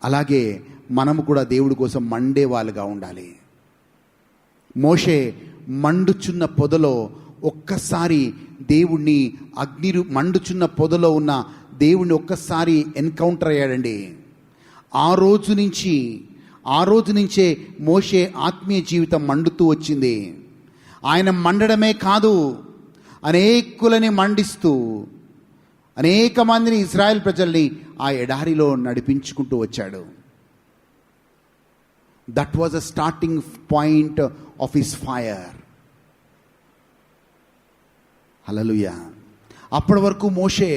[SPEAKER 4] అలాగే మనము కూడా దేవుడి కోసం మండే వాళ్ళుగా ఉండాలి. మోషే మండుచున్న పొదలో ఒక్కసారి దేవుణ్ణి మండుచున్న పొదలో ఉన్న దేవుణ్ణి ఒక్కసారి ఎన్కౌంటర్ అయ్యాడండి. ఆ రోజు నుంచే మోషే ఆత్మీయ జీవితం మండుతూ వచ్చింది. ఆయన మండడమే కాదు, అనేకులని మండిస్తూ అనేక మందిని, ఇశ్రాయేల్ ప్రజల్ని ఆ ఎడారిలో నడిపించుకుంటూ వచ్చాడు. That was a starting point of his fire. Hallelujah. అప్పటి వరకు మోషే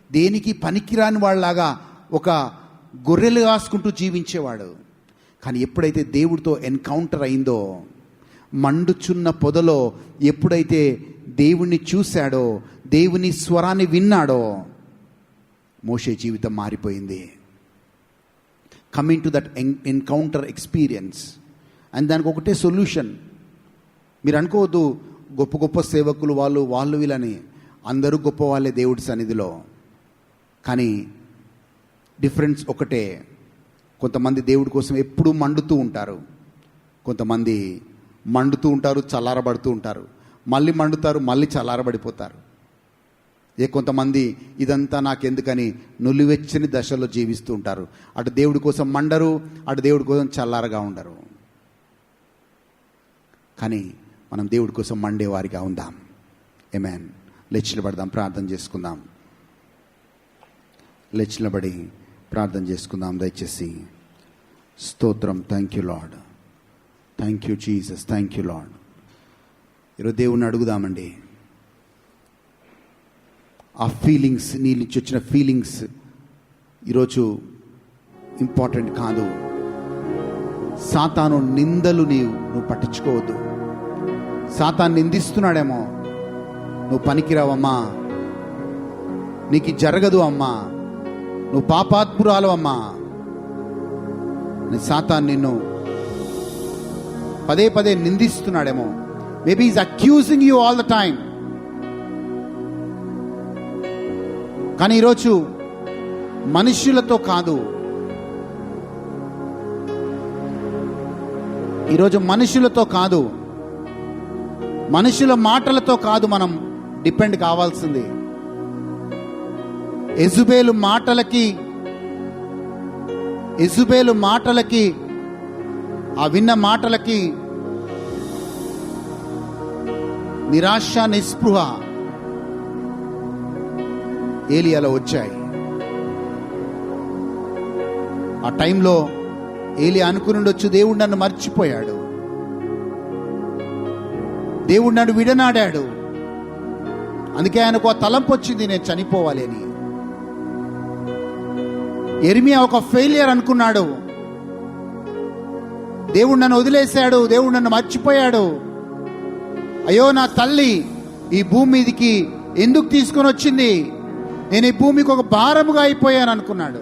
[SPEAKER 4] దేనికి పనికిరాని వాళ్ళలాగా ఒక గొర్రెలు కాసుకుంటూ జీవించేవాడు. కానీ ఎప్పుడైతే దేవుడితో ఎన్కౌంటర్ అయిందో, మండుచున్న పొదలో ఎప్పుడైతే దేవుణ్ణి చూశాడో, దేవుని స్వరాన్ని విన్నాడో, మోషే జీవితం మారిపోయింది. Coming to that encounter experience. And దానికి ఒకటే సొల్యూషన్. మీరు అనుకోవద్దు గొప్ప గొప్ప సేవకులు వాళ్ళు వీళ్ళని. అందరూ గొప్ప వాళ్ళే దేవుడి సన్నిధిలో. కానీ డిఫరెన్స్ ఒకటే. కొంతమంది దేవుడి కోసం ఎప్పుడూ మండుతూ ఉంటారు, కొంతమంది మండుతూ ఉంటారు, చల్లారబడుతూ ఉంటారు, మళ్ళీ మండుతారు, మళ్ళీ చల్లారబడిపోతారు. కొంతమంది ఇదంతా నాకెందుకని నులివెచ్చని దశలో జీవిస్తూ ఉంటారు. అటు దేవుడి కోసం మండరు, అటు దేవుడి కోసం చల్లారగా ఉండరు. కానీ మనం దేవుడి కోసం మండేవారిగా ఉందాం. ఆమేన్. లేచిలబడదాం, ప్రార్థన చేసుకుందాం. లేచిలబడి ప్రార్థన చేసుకుందాం దయచేసి. స్తోత్రం. Thank you lord, thank you Jesus, thank you lord. ఈరోజు దేవుణ్ణి అడుగుదామండి. ఆ ఫీలింగ్స్, నీ నుంచి వచ్చిన ఫీలింగ్స్ ఈరోజు ఇంపార్టెంట్ కాదు. సాతాను నిందలు నువ్వు పట్టించుకోవద్దు. సాతాను నిందిస్తున్నాడేమో, నువ్వు పనికిరావమ్మా, నీకు జరగదు అమ్మా, నువ్వు పాపాత్మురాలు అమ్మా, సాతాను నిన్ను పదే పదే నిందిస్తున్నాడేమో. Maybe is accusing you all the time. కానీ ఈరోజు మనుష్యులతో కాదు, మనుషుల మాటలతో కాదు మనం డిపెండ్ కావాల్సింది. యెజబెలు మాటలకి ఆ విన్న మాటలకి నిరాశ, నిస్పృహ ఏలియాలో వచ్చాయి. ఆ టైంలో ఏలియా అనుకునుండొచ్చు, దేవుడు నన్ను మర్చిపోయాడు, దేవుడు నన్ను విడనాడాడు, అందుకే ఆయనకు ఆ తలంపు వచ్చింది, నేను చనిపోవాలి అని. యెరెమీయా ఒక ఫెయిలియర్ అనుకున్నాడు, దేవుడు నన్ను వదిలేశాడు, దేవుడు నన్ను మర్చిపోయాడు, అయ్యో నా తల్లి ఈ భూమి మీదికి ఎందుకు తీసుకొని వచ్చింది, నేను ఈ భూమికి ఒక భారముగా అయిపోయాను అనుకున్నాడు.